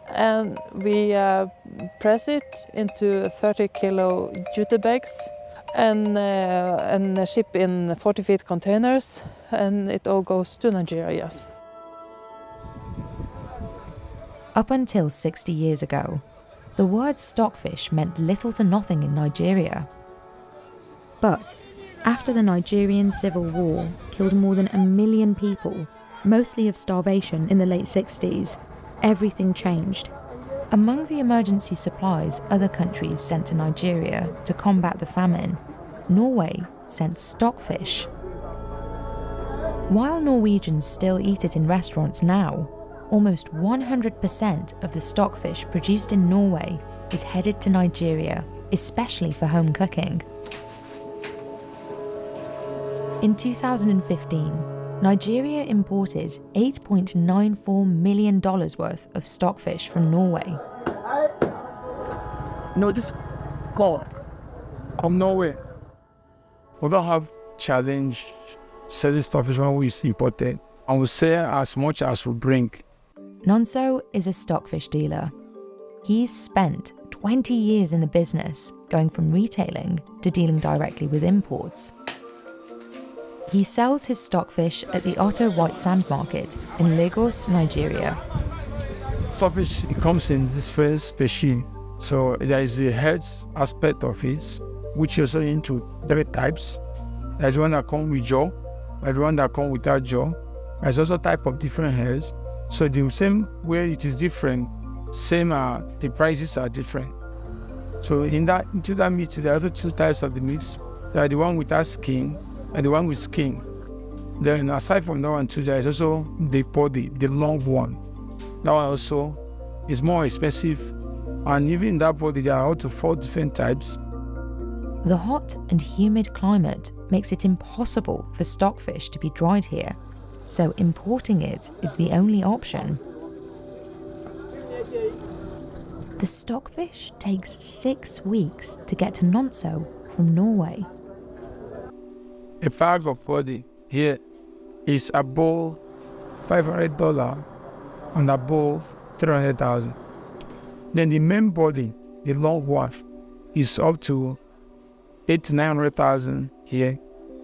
and we press it into 30-kilo jute bags and ship in 40-feet containers, and it all goes to Nigeria, yes. Up until 60 years ago, the word stockfish meant little to nothing in Nigeria. But after the Nigerian Civil War killed more than 1 million people, mostly of starvation in the late 60s, everything changed. Among the emergency supplies other countries sent to Nigeria to combat the famine, Norway sent stockfish. While Norwegians still eat it in restaurants now, almost 100% of the stockfish produced in Norway is headed to Nigeria, especially for home cooking. In 2015, Nigeria imported $8.94 million worth of stockfish from Norway. No, this call from Norway. We don't have challenge selling stockfish when we import it, and we sell as much as we bring. Nonso is a stockfish dealer. He's spent 20 years in the business, going from retailing to dealing directly with imports. He sells his stockfish at the Otto White Sand Market in Lagos, Nigeria. Stockfish, it comes in different species. So there is the health aspect of it, which is also into 3 types. There's one that comes with jaw, there's one that comes without jaw. There's also type of different heads. So the same way it is different, the prices are different. So into that meat, there are other 2 types of the meats. There are the one without skin and the one with skin. Then aside from that one too, there is also the body, the long one. That one also is more expensive. And even in that body, there are up to 4 different types. The hot and humid climate makes it impossible for stockfish to be dried here, so importing it is the only option. The stockfish takes 6 weeks to get to Nonso from Norway. A bag of body here is above $500 and above $300,000. Then the main body, the long one, is up to $800,000 to $900,000 here,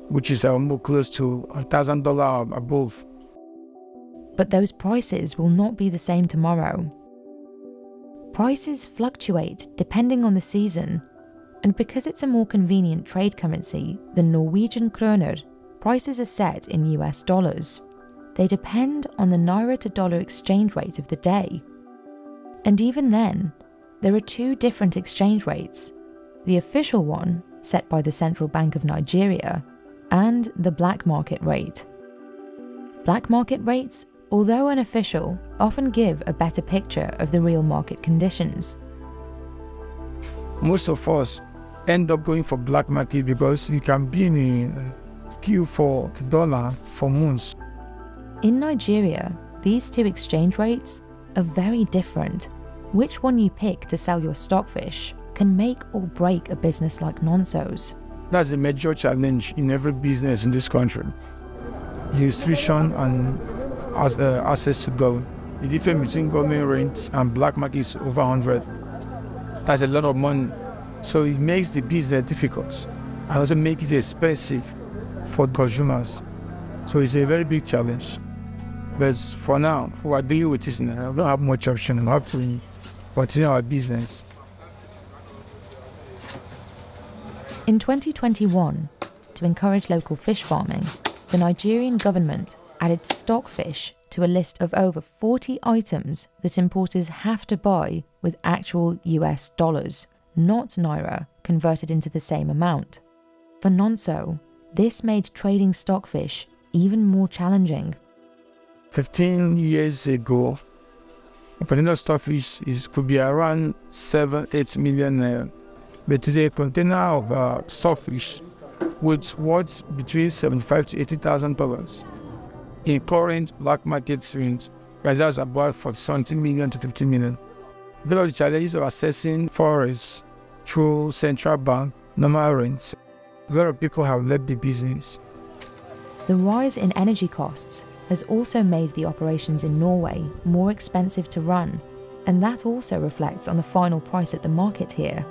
which is almost close to $1,000 above. But those prices will not be the same tomorrow. Prices fluctuate depending on the season, and because it's a more convenient trade currency than Norwegian kroner, prices are set in US dollars. They depend on the naira to dollar exchange rate of the day. And even then, there are 2 different exchange rates: the official one, set by the Central Bank of Nigeria, and the black market rate. Black market rates, although unofficial, often give a better picture of the real market conditions. Most of us end up going for black market because you can be in a queue for dollar for months. In Nigeria, these 2 exchange rates are very different. Which one you pick to sell your stockfish can make or break a business like Nonso's. That's a major challenge in every business in this country. The restriction and access to gold. The difference between government rates and black market is over 100. That's a lot of money. So it makes the business difficult and also makes it expensive for consumers. So it's a very big challenge. But for now, we are dealing with this now. We don't have much option. We have to continue our business. In 2021, to encourage local fish farming, the Nigerian government added stockfish to a list of over 40 items that importers have to buy with actual US dollars, not naira, converted into the same amount. For Nonso, this made trading stockfish even more challenging. 15 years ago, A container of stockfish could be around 7-8 million. But today, a container of stockfish would worth between $75,000 to $80,000. In current black market range, prices are about for 17 million to 50 million. Because of the challenges of accessing forests through central bank normal rents, a lot of people have left the business. The rise in energy costs has also made the operations in Norway more expensive to run, and that also reflects on the final price at the market here.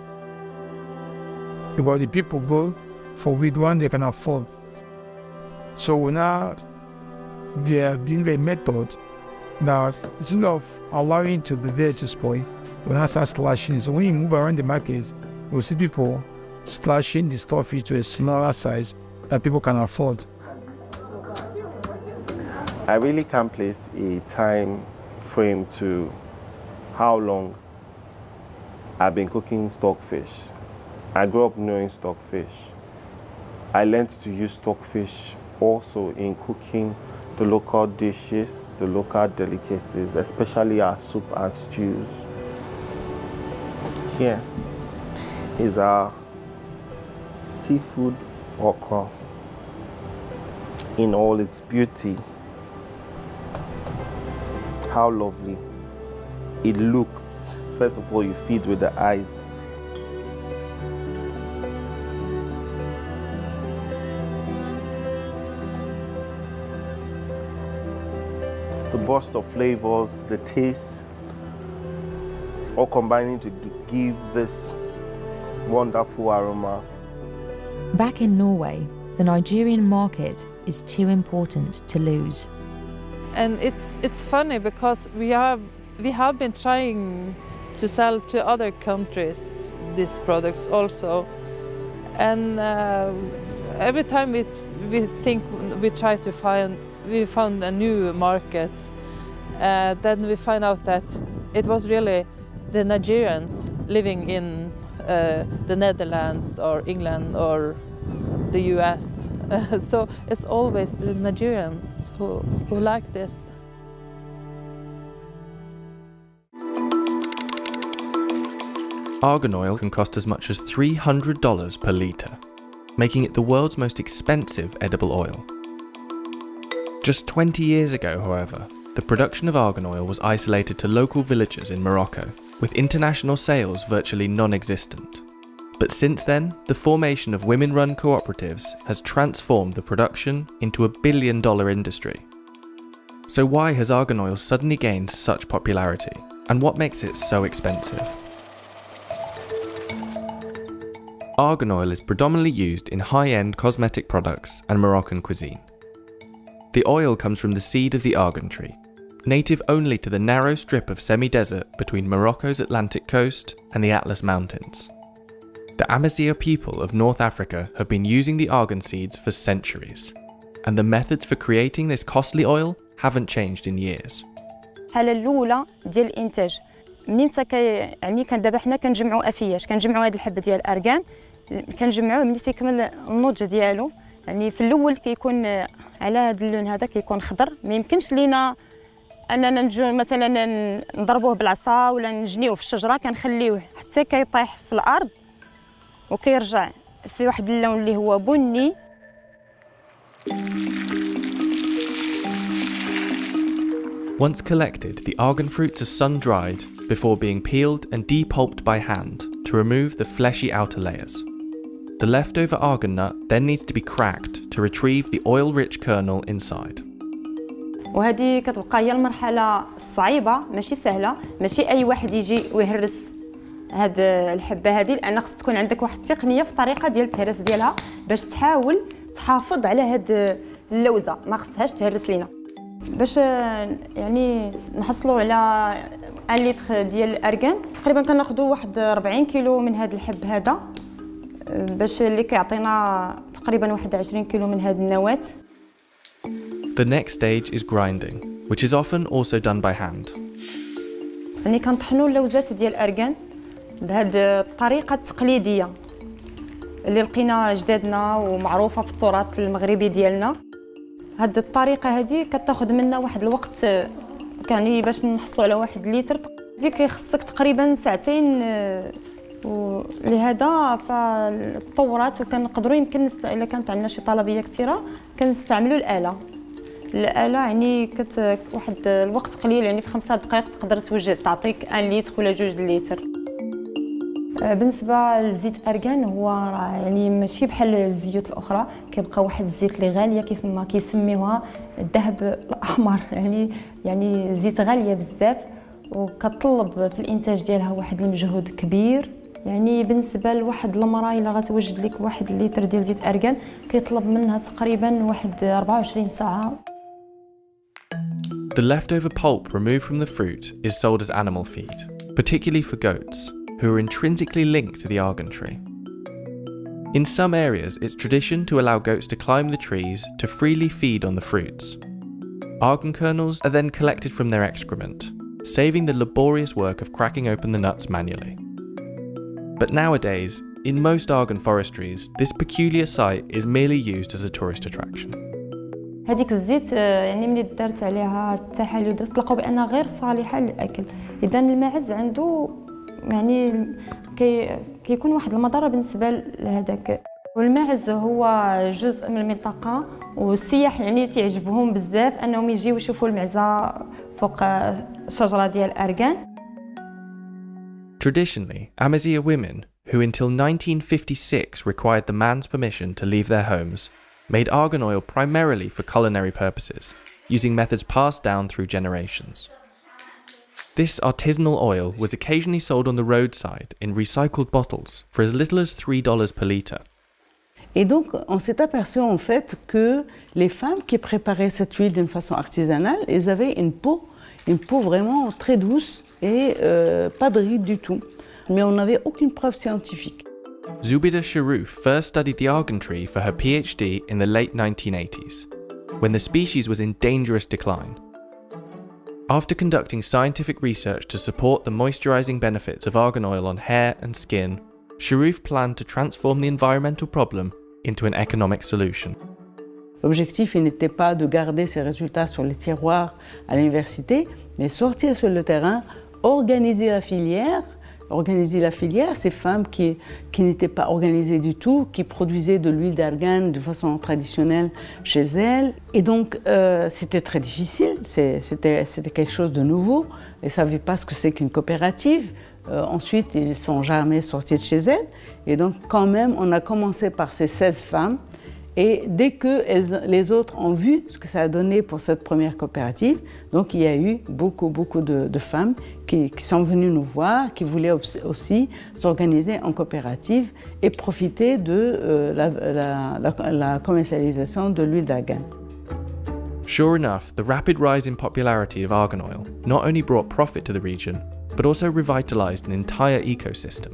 But the people go for which one they can afford. So now they are doing a method that instead of allowing to be there to spoil, we now start slashing. So when you move around the market, you'll see people slashing the stockfish to a smaller size that people can afford. I really can't place a time frame to how long I've been cooking stockfish. I grew up knowing stockfish. I learned to use stockfish also in cooking the local dishes, the local delicacies, especially our soup and stews. Here is our seafood okra in all its beauty. How lovely it looks. First of all, you feed with the eyes. The burst of flavors, the taste, all combining to give this wonderful aroma. Back in Norway, the Nigerian market is too important to lose. And it's funny because we have been trying to sell to other countries these products also, and every time we think we found a new market, then we find out that it was really the Nigerians living in the Netherlands or England or the US. So it's always the Nigerians who like this. Argan oil can cost as much as $300 per litre, making it the world's most expensive edible oil. Just 20 years ago, however, the production of argan oil was isolated to local villages in Morocco, with international sales virtually non-existent. But since then, the formation of women-run cooperatives has transformed the production into a billion-dollar industry. So why has argan oil suddenly gained such popularity, and what makes it so expensive? Argan oil is predominantly used in high-end cosmetic products and Moroccan cuisine. The oil comes from the seed of the argan tree, native only to the narrow strip of semi-desert between Morocco's Atlantic coast and the Atlas Mountains. The Amazigh people of North Africa have been using the argan seeds for centuries, and the methods for creating this costly oil haven't changed in years. الحالة الأولى ديال الإنتاج منين يعني كان دابا حنا كنجمعوا أفياش كنجمعوا هاد الحبة ديال الأرغان كنجمعوه ملي تيكمل النضج ديالو يعني في الأول كيكون على هاد اللون هذا كيكون خضر ما يمكنش لينا أننا نجو مثلا نضربوه بالعصا ولا نجنيوه في الشجرة كنخليوه حتى كيطيح في الأرض وكيرجع في واحد اللون اللي هو بني. Once collected, the argan fruits are sun-dried before being peeled and depulped by hand to remove the fleshy outer layers. The leftover argan nut then needs to be cracked to retrieve the oil-rich kernel inside. وهذه كتبقى هي المرحلة الصعيبة ماشي سهلة ماشي أي واحد يجي ويهرس هاد الحبة هذه لأن خص تكون عندك واحد التقنية في الطريقة ديال التهريس ديالها باش تحاول تحافظ على هاد اللوزة ما خصهاش تهرس لينا باش يعني نحصلوا على 1 لتر ديال الأرغان تقريبا كناخذوا واحد 40 كيلو من هاد الحب هذا باش اللي كيعطينا تقريبا واحد 20 كيلو من هاد النواة. The next stage is grinding, which is often also done by hand. يعني كنطحنوا اللوزات ديال الأرغان بهاد الطريقة التقليدية اللي لقينا جدادنا ومعروفة في التراث المغربي ديالنا. هاد الطريقة هذه كتاخذ منا واحد الوقت يعني باش نحصلوا على 1 لتر دي كيخصك تقريبا 2 ساعة ولهذا فالتطورات وكنقدروا يمكن الا كانت عندنا شي طلبيه كثيره كنستعملوا الآلة يعني واحد الوقت قليل يعني في 5 دقائق تقدر توجد تعطيك 1 لتر ولا 2 لتر. بالنسبه لزيت ارغان هو يعني ماشي بحال الزيوت الاخرى كيبقى واحد الزيت اللي غاليه كيف ما كيسميوها الذهب الاحمر يعني زيت غاليه بزاف وكتطلب في الانتاج ديالها واحد المجهود كبير. يعني بالنسبه لواحد المراه الا غتوجد لك 1 لتر ديال زيت ارغان كيطلب منها تقريبا واحد 24 ساعه. The leftover pulp removed from the fruit is sold as animal feed, particularly for goats, who are intrinsically linked to the argan tree. In some areas, it's tradition to allow goats to climb the trees to freely feed on the fruits. Argan kernels are then collected from their excrement, saving the laborious work of cracking open the nuts manually. But nowadays, in most argan forestries, this peculiar site is merely used as a tourist attraction. هذيك الزيت يعني ملي دارت عليها التحاليل ودرت لقاو بانها غير صالحه للاكل. اذا الماعز عنده يعني كيكون واحد المضره بالنسبه لهذاك. والماعز هو جزء من المنطقه والسياح يعني تعجبهم بزاف انهم يجيو يشوفوا المعزه فوق الشجره ديال الارغان. Traditionally, Amazigh women, who until 1956 required the man's permission to leave their homes, made argan oil primarily for culinary purposes, using methods passed down through generations. This artisanal oil was occasionally sold on the roadside in recycled bottles for as little as $3 per litre. Et donc, on s'est aperçu en fait que les femmes qui préparaient cette huile d'une façon artisanale, elles avaient une peau vraiment très douce et pas de rides du tout. Mais on n'avait aucune preuve scientifique. Zubida Sharouf first studied the argan tree for her PhD in the late 1980s, when the species was in dangerous decline. After conducting scientific research to support the moisturizing benefits of argan oil on hair and skin, Sharouf planned to transform the environmental problem into an economic solution. L'objectif n'était pas de garder ces résultats sur les tiroirs à l'université, mais sortir sur le terrain, organiser la filière, ces femmes qui n'étaient pas organisées du tout, qui produisaient de l'huile d'argan de façon traditionnelle chez elles. Et donc, c'était très difficile, c'était quelque chose de nouveau. Elles ne savaient pas ce que c'est qu'une coopérative. Ensuite, ils ne sont jamais sortis de chez elles. Et donc, quand même, on a commencé par ces 16 femmes. Et dès que les autres ont vu ce que ça a donné pour cette première coopérative, donc il y a eu beaucoup de femmes qui sont venues nous voir, qui voulaient aussi s'organiser en coopérative et profiter de la commercialisation de l'huile d'argan. Sure enough, the rapid rise in popularity of argan oil not only brought profit to the region, but also revitalized an entire ecosystem.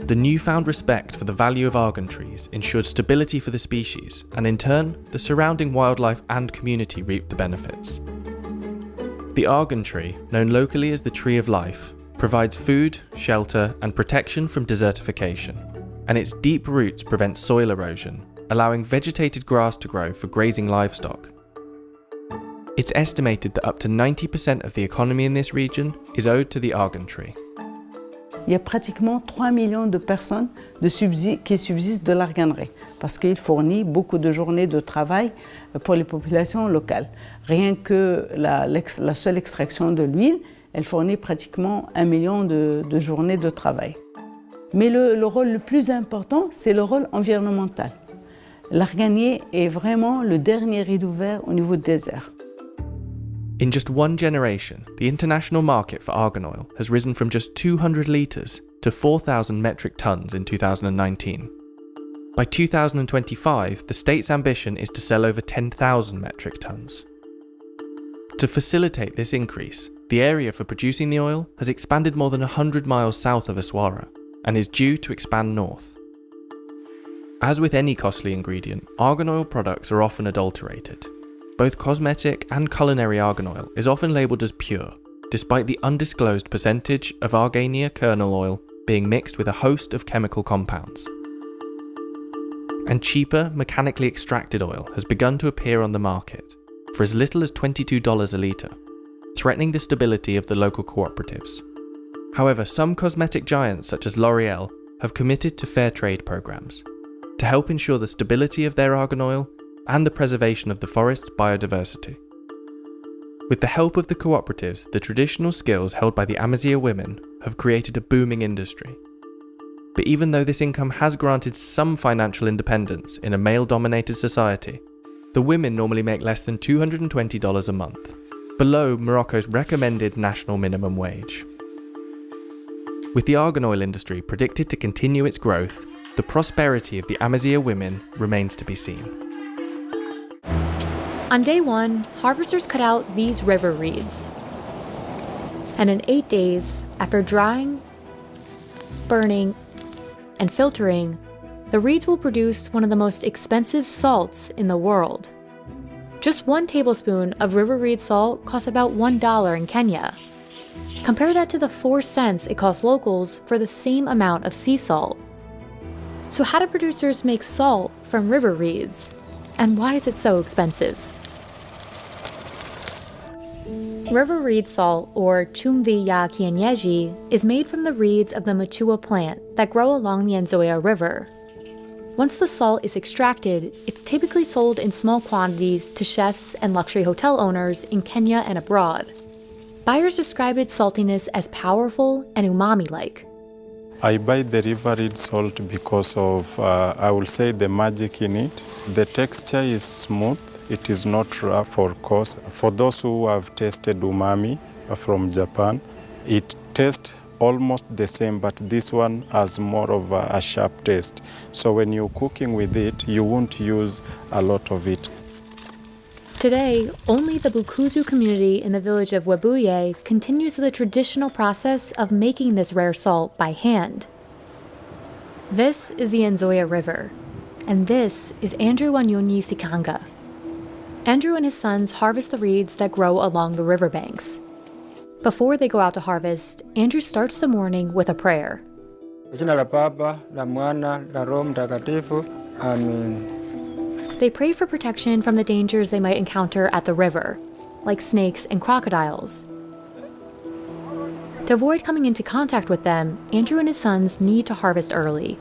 The newfound respect for the value of argan trees ensured stability for the species, and in turn, the surrounding wildlife and community reaped the benefits. The argan tree, known locally as the Tree of Life, provides food, shelter, and protection from desertification, and its deep roots prevent soil erosion, allowing vegetated grass to grow for grazing livestock. It's estimated that up to 90% of the economy in this region is owed to the argan tree. Il y a pratiquement 3 millions de personnes qui subsistent de l'arganerie parce qu'il fournit beaucoup de journées de travail pour les populations locales. Rien que la seule extraction de l'huile, elle fournit pratiquement 1 million de journées de travail. Mais le rôle le plus important, c'est le rôle environnemental. L'arganier est vraiment le dernier rideau vert au niveau du désert. In just one generation, the international market for argan oil has risen from just 200 litres to 4,000 metric tonnes in 2019. By 2025, the state's ambition is to sell over 10,000 metric tonnes. To facilitate this increase, the area for producing the oil has expanded more than 100 miles south of Aswara and is due to expand north. As with any costly ingredient, argan oil products are often adulterated. Both cosmetic and culinary argan oil is often labelled as pure, despite the undisclosed percentage of Argania kernel oil being mixed with a host of chemical compounds. And cheaper, mechanically extracted oil has begun to appear on the market, for as little as $22 a litre, threatening the stability of the local cooperatives. However, some cosmetic giants such as L'Oreal have committed to fair trade programs to help ensure the stability of their argan oil and the preservation of the forest's biodiversity. With the help of the cooperatives, the traditional skills held by the Amazigh women have created a booming industry. But even though this income has granted some financial independence in a male-dominated society, the women normally make less than $220 a month, below Morocco's recommended national minimum wage. With the argan oil industry predicted to continue its growth, the prosperity of the Amazigh women remains to be seen. On day 1, harvesters cut out these river reeds. And in 8 days, after drying, burning, and filtering, the reeds will produce one of the most expensive salts in the world. Just 1 tablespoon of river reed salt costs about $1 in Kenya. Compare that to the 4 cents it costs locals for the same amount of sea salt. So how do producers make salt from river reeds? And why is it so expensive? River reed salt, or chumvi ya kienyeji, is made from the reeds of the muchua plant that grow along the Nzoia River. Once the salt is extracted, it's typically sold in small quantities to chefs and luxury hotel owners in Kenya and abroad. Buyers describe its saltiness as powerful and umami-like. I buy the river reed salt because of, I will say, the magic in it. The texture is smooth. It is not rough or coarse. For those who have tasted umami from Japan, it tastes almost the same, but this one has more of a sharp taste. So when you're cooking with it, you won't use a lot of it. Today, only the Bukuzu community in the village of Webuye continues the traditional process of making this rare salt by hand. This is the Nzoia River, and this is Andrew Wanyonyi Sikanga. Andrew and his sons harvest the reeds that grow along the riverbanks. Before they go out to harvest, Andrew starts the morning with a prayer. Amen. They pray for protection from the dangers they might encounter at the river, like snakes and crocodiles. To avoid coming into contact with them, Andrew and his sons need to harvest early.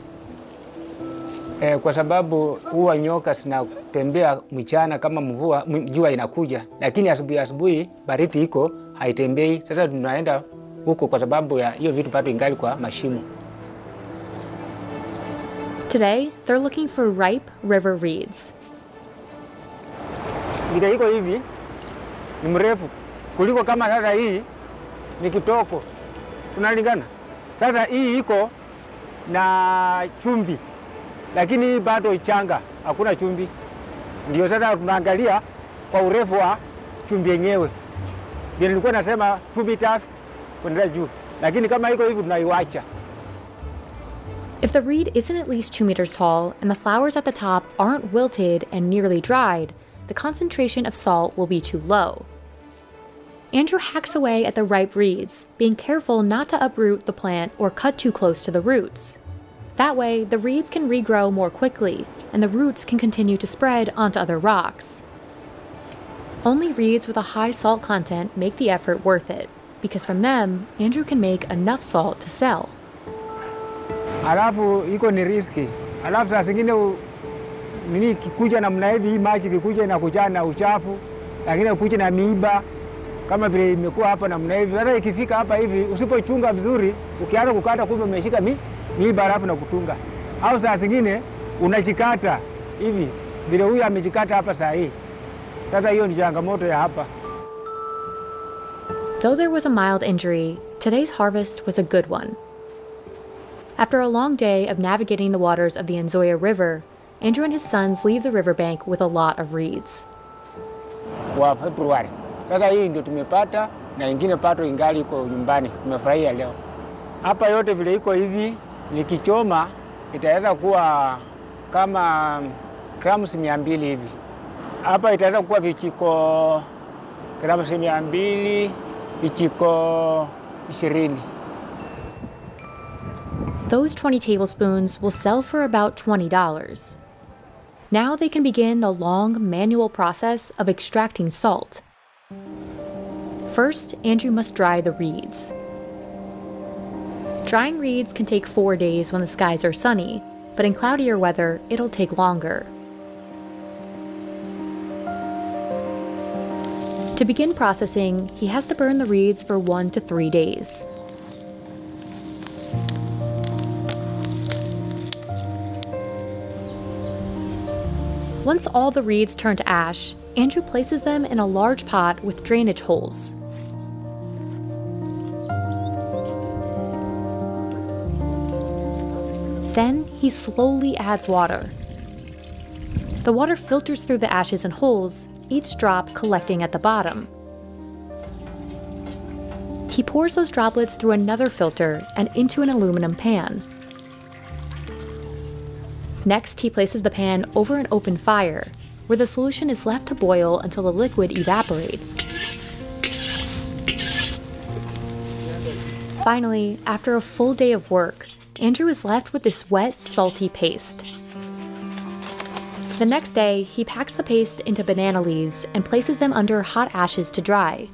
Kwa sababu huwa nyoka zinatembea mchana kama mvua jua inakuja, lakini asubuhi baridi iko haitembei. Sasa tunaenda huko kwa sababu ya hiyo vitu bado ingali kwa mashimo. Today, they're looking for ripe river reeds. Vile iko hivi ni mrefu kuliko kama sasa hii ni kitoko. Tunalingana. Sasa hii iko na chumvi. Lakini bado ichanga, hakuna chumvi. Ndio sasa tunaangalia kwa urefu wa chumvi yenyewe. Ndio nilikuwa nasema 2 meters kwenda juu. Lakini kama iko hivi tunaiacha. If the reed isn't at least 2 meters tall and the flowers at the top aren't wilted and nearly dried, the concentration of salt will be too low. Andrew hacks away at the ripe reeds, being careful not to uproot the plant or cut too close to the roots. That way, the reeds can regrow more quickly, and the roots can continue to spread onto other rocks. Only reeds with a high salt content make the effort worth it, because from them, Andrew can make enough salt to sell. Alafu iko ni riski. Alafu saa zingine nini kikuja namna hivi maji kikuja inakuja na uchafu, lakini kikuja na miiba kama vile imekuwa hapa namna hivi. Sasa ikifika hapa hivi usipochunga vizuri, ukianza kukata kumbe umeshika miiba alafu na kutunga. Au saa zingine unajikata hivi vile huyu amejikata hapa saa hii. Sasa hiyo ni changamoto ya hapa. Though there was a mild injury, today's harvest was a good one. After a long day of navigating the waters of the Nzoia River, Andrew and his sons leave the riverbank with a lot of reeds. Wa Februari. Sasa hii ndio tumepata na ingine pato ingali iko nyumbani. Tumefurahia leo. Hapa yote vile iko hivi nikichoma itaweza kuwa kama grams 200 hivi. Hapa itaweza kuwa vijiko grams 200, vijiko 20. Those 20 tablespoons will sell for about $20. Now they can begin the long manual process of extracting salt. First, Andrew must dry the reeds. Drying reeds can take 4 days when the skies are sunny, but in cloudier weather, it'll take longer. To begin processing, he has to burn the reeds for 1 to 3 days. Once all the reeds turn to ash, Andrew places them in a large pot with drainage holes. Then he slowly adds water. The water filters through the ashes and holes, each drop collecting at the bottom. He pours those droplets through another filter and into an aluminum pan. Next, he places the pan over an open fire, where the solution is left to boil until the liquid evaporates. Finally, after a full day of work, Andrew is left with this wet, salty paste. The next day, he packs the paste into banana leaves and places them under hot ashes to dry.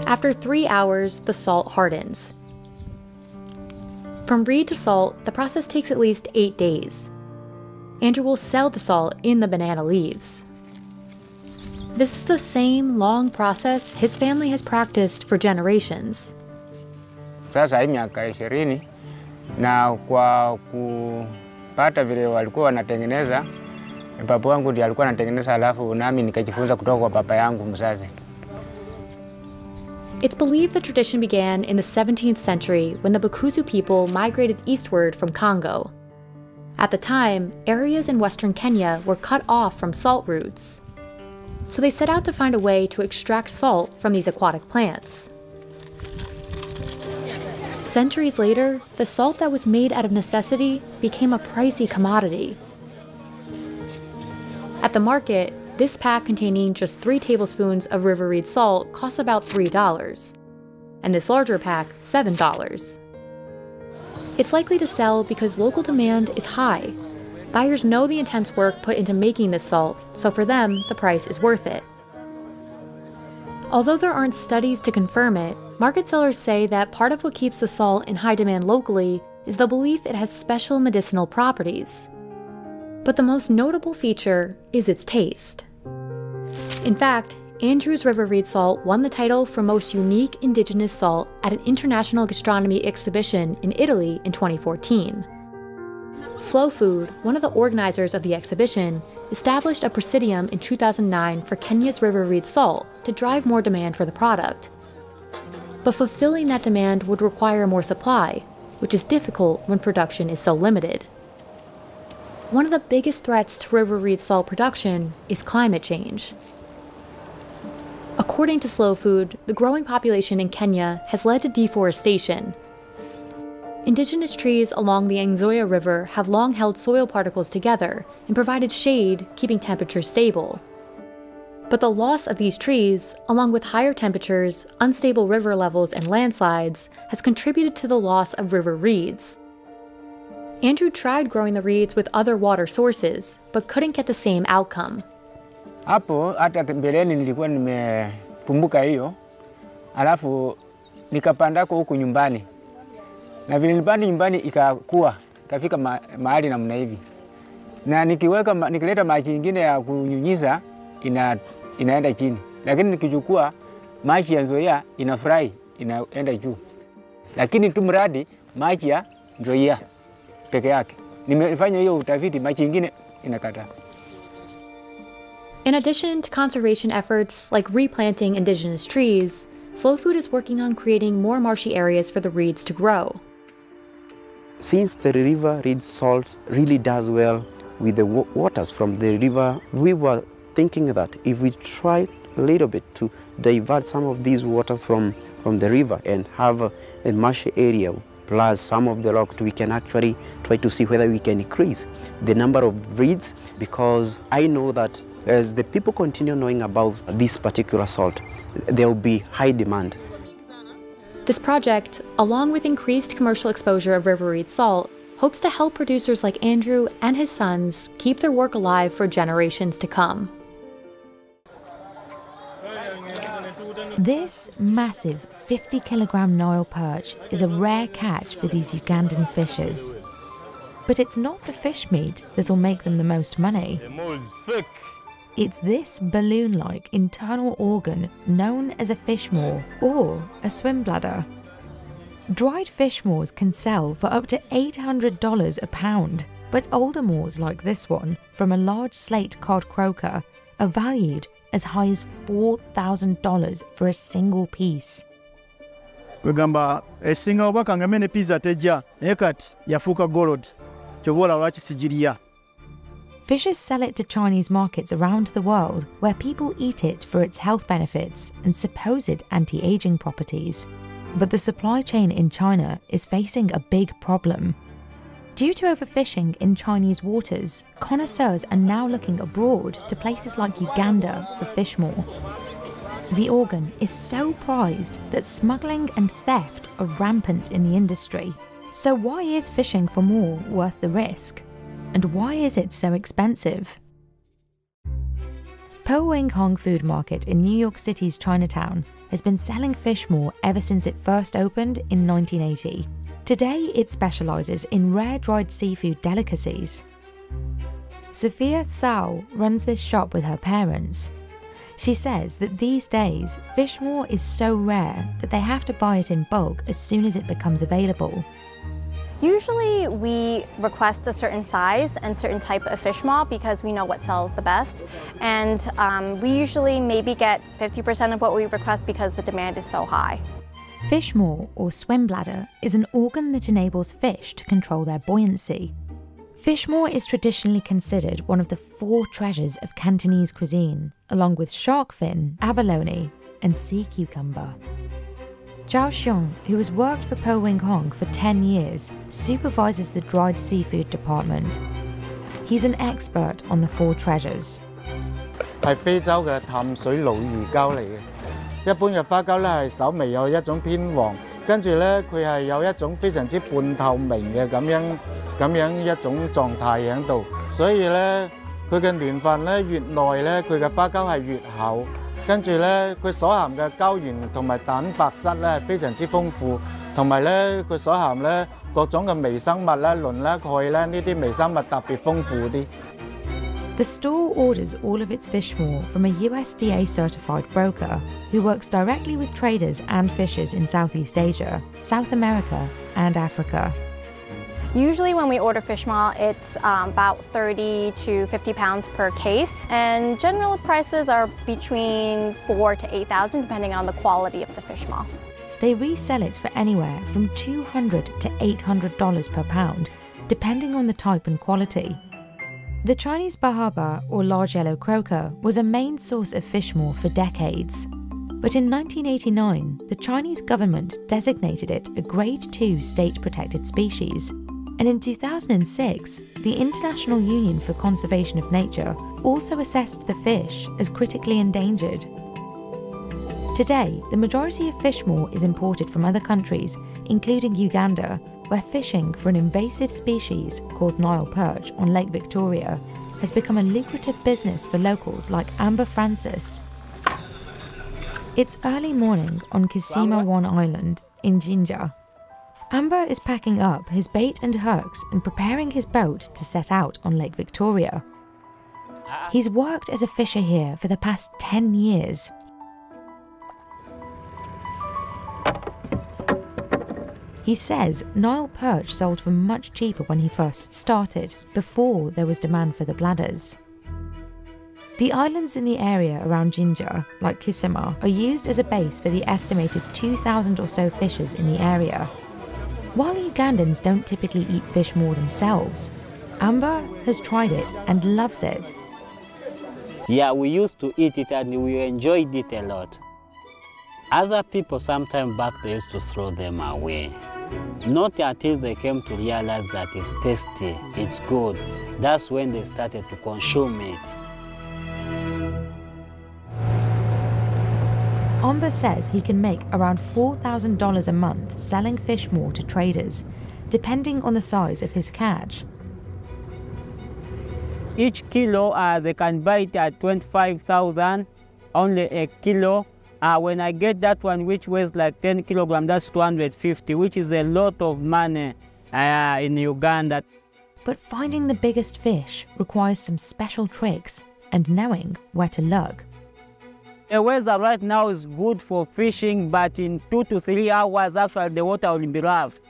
After 3 hours, the salt hardens. From reed to salt, the process takes at least 8 days. Andrew will sell the salt in the banana leaves. This is the same long process his family has practiced for generations. Sasa hii miaka 20 na kwa kupata vile walikuwa wanatengeneza, baba wangu ndiye alikuwa anatengeneza, alafu nami nikajifunza kutoka kwa baba yangu mzazi. It's believed the tradition began in the 17th century when the Bakuzu people migrated eastward from Congo. At the time, areas in western Kenya were cut off from salt routes. So they set out to find a way to extract salt from these aquatic plants. Centuries later, the salt that was made out of necessity became a pricey commodity. At the market, this pack containing just 3 tablespoons of river reed salt costs about $3, and this larger pack, $7. It's likely to sell because local demand is high. Buyers know the intense work put into making this salt, so for them, the price is worth it. Although there aren't studies to confirm it, market sellers say that part of what keeps the salt in high demand locally is the belief it has special medicinal properties. But the most notable feature is its taste. In fact, Andrew's River Reed salt won the title for most unique indigenous salt at an international gastronomy exhibition in Italy in 2014. Slow Food, one of the organizers of the exhibition, established a presidium in 2009 for Kenya's River Reed salt to drive more demand for the product. But fulfilling that demand would require more supply, which is difficult when production is so limited. One of the biggest threats to river reed salt production is climate change. According to Slow Food, the growing population in Kenya has led to deforestation. Indigenous trees along the Nzoia River have long held soil particles together and provided shade, keeping temperatures stable. But the loss of these trees, along with higher temperatures, unstable river levels, and landslides, has contributed to the loss of river reeds. Andrew tried growing the reeds with other water sources, but couldn't get the same outcome. Hapo hata mbeleni nilikuwa nimekumbuka hiyo, alafu nikapandako huku nyumbani. Na vile nilipanda nyumbani ikafika mahali namna hivi. Na nikileta maji nyingine ya kunyunyiza inaenda chini. Lakini nikichukua maji ya Nzoia inafurahi, inaenda juu. Lakini tu mradi maji ya Nzoia peke yake. Nimefanya hiyo utafiti, maji nyingine inakataa. In addition to conservation efforts like replanting indigenous trees, Slow Food is working on creating more marshy areas for the reeds to grow. Since the river reed salt really does well with the waters from the river, we were thinking that if we try a little bit to divert some of these water from the river and have a marshy area plus some of the rocks, we can actually try to see whether we can increase the number of reeds, because I know that as the people continue knowing about this particular salt, there will be high demand. This project, along with increased commercial exposure of river reed salt, hopes to help producers like Andrew and his sons keep their work alive for generations to come. This massive 50-kilogram Nile perch is a rare catch for these Ugandan fishers. But it's not the fish meat that'll make them the most money. It's this balloon-like internal organ known as a fish maw or a swim bladder. Dried fish maws can sell for up to $800 a pound, but older maws like this one from a large slate cod croaker are valued as high as $4,000 for a single piece. Wegamba esinga obaka ngamene pizza tejja ekati yafuuka gold kyobola lwaki sigiriya. Fishers sell it to Chinese markets around the world where people eat it for its health benefits and supposed anti-aging properties. But the supply chain in China is facing a big problem. Due to overfishing in Chinese waters, connoisseurs are now looking abroad to places like Uganda for fish maw. The organ is so prized that smuggling and theft are rampant in the industry. So why is fishing for maw worth the risk? And why is it so expensive? Po Wing Hong Food Market in New York City's Chinatown has been selling fish maw ever since it first opened in 1980. Today it specialises in rare dried seafood delicacies. Sophia Tsao runs this shop with her parents. She says that these days fish maw is so rare that they have to buy it in bulk as soon as it becomes available. Usually we request a certain size and certain type of fish maw because we know what sells the best, and we usually maybe get 50% of what we request because the demand is so high. Fish maw, or swim bladder, is an organ that enables fish to control their buoyancy. Fish maw is traditionally considered one of the 4 treasures of Cantonese cuisine, along with shark fin, abalone, and sea cucumber. Zhao Xiong, who has worked for Po Wing Hong for 10 years, supervises the dried seafood department. He's an expert on the 4 treasures. 係非洲嘅淡水鱸魚膠嚟嘅，一般嘅花膠咧係稍微有一種偏黃，跟住咧佢係有一種非常之半透明嘅咁樣一種狀態喺度，所以咧佢嘅年份咧越耐咧佢嘅花膠係越厚。 跟住咧，佢所含嘅膠原同埋蛋白質咧係非常之豐富，同埋咧佢所含咧各種嘅微生物咧、磷咧、鈣咧呢啲微生物特別豐富啲。The store orders all of its fish maw from a USDA-certified broker who works directly with traders and fishers in Southeast Asia, South America, and Africa. Usually when we order fish maw, it's about 30 to 50 pounds per case, and general prices are between 4,000 to 8,000 depending on the quality of the fish maw. They resell it for anywhere from $200 to $800 per pound, depending on the type and quality. The Chinese bahaba, or large yellow croaker, was a main source of fish maw for decades. But in 1989, the Chinese government designated it a Grade 2 state-protected species. And in 2006, the International Union for Conservation of Nature also assessed the fish as critically endangered. Today, the majority of fish maw is imported from other countries, including Uganda, where fishing for an invasive species called Nile perch on Lake Victoria has become a lucrative business for locals like Amber Francis. It's early morning on Kisima One Island in Jinja. Amber is packing up his bait and hooks and preparing his boat to set out on Lake Victoria. He's worked as a fisher here for the past 10 years. He says Nile perch sold for much cheaper when he first started, before there was demand for the bladders. The islands in the area around Jinja, like Kisima, are used as a base for the estimated 2,000 or so fishers in the area. While Ugandans don't typically eat fish maw themselves, Amber has tried it and loves it. Yeah, we used to eat it and we enjoyed it a lot. Other people sometime back they used to throw them away. Not until they came to realize that it's tasty, it's good. That's when they started to consume it. Amber says he can make around $4,000 a month selling fish maw to traders, depending on the size of his catch. Each kilo, they can buy it at 25,000, only a kilo. When I get that one, which weighs like 10 kilograms, that's 250, which is a lot of money in Uganda. But finding the biggest fish requires some special tricks and knowing where to look. The weather right now is good for fishing, but in 2 to 3 hours, actually, the water will be rough.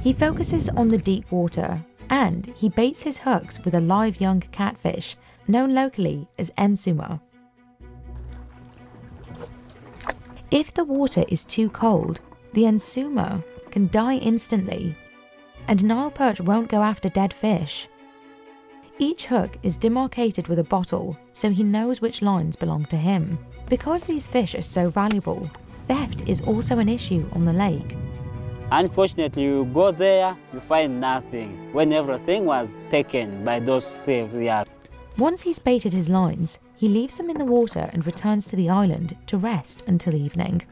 He focuses on the deep water, and he baits his hooks with a live young catfish, known locally as ensuma. If the water is too cold, the ensuma can die instantly, and Nile perch won't go after dead fish. Each hook is demarcated with a bottle, so he knows which lines belong to him. Because these fish are so valuable, theft is also an issue on the lake. Unfortunately, you go there, you find nothing, when everything was taken by those thieves. Yeah. Once he's baited his lines, he leaves them in the water and returns to the island to rest until evening.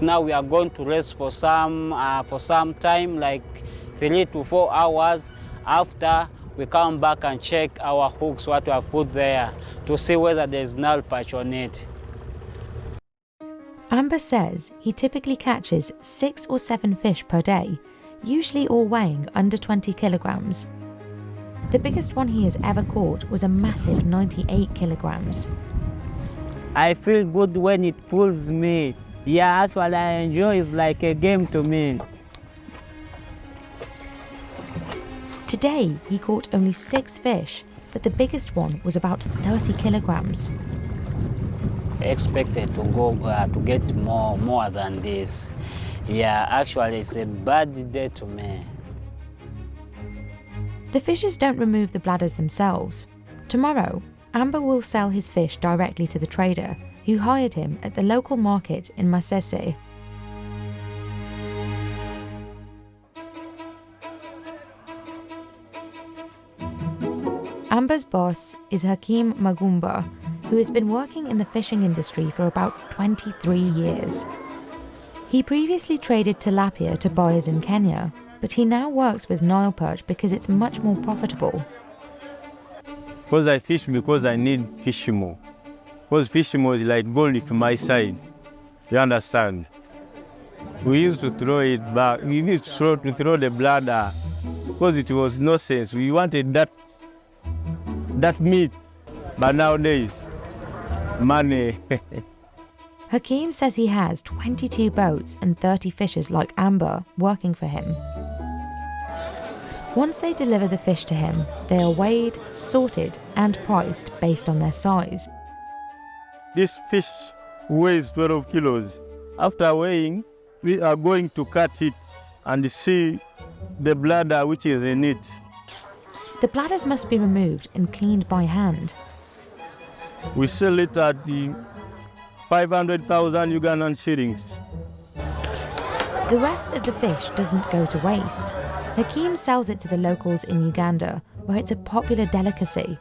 Now we are going to rest for some time, like 3 to 4 hours. After, we come back and check our hooks, what we have put there, to see whether there's Nile perch on it. Amber says he typically catches 6 or 7 fish per day, usually all weighing under 20 kilograms. The biggest one he has ever caught was a massive 98 kilograms. I feel good when it pulls me. Yeah, actually I enjoy it. It's like a game to me. Today he caught only 6 fish, but the biggest one was about 30 kilograms. Expected to go to get more than this. Yeah, actually it's a bad day to me. The fishers don't remove the bladders themselves. Tomorrow, Amber will sell his fish directly to the trader, who hired him at the local market in Masese. Amber's boss is Hakim Magumba, who has been working in the fishing industry for about 23 years. He previously traded tilapia to buyers in Kenya, but he now works with Nile perch because it's much more profitable. Because I fish because I need fish more. Because fish more is like gold from my side. You understand? We used to throw it back. We used to throw the bladder because it was no sense. We wanted that meat, but nowadays, money. Hakim says he has 22 boats and 30 fishers like Amber working for him. Once they deliver the fish to him, they are weighed, sorted and priced based on their size. This fish weighs 12 kilos. After weighing, we are going to cut it and see the bladder which is in it. The bladders must be removed and cleaned by hand. We sell it at the 500,000 Ugandan shillings. The rest of the fish doesn't go to waste. Hakim sells it to the locals in Uganda, where it's a popular delicacy.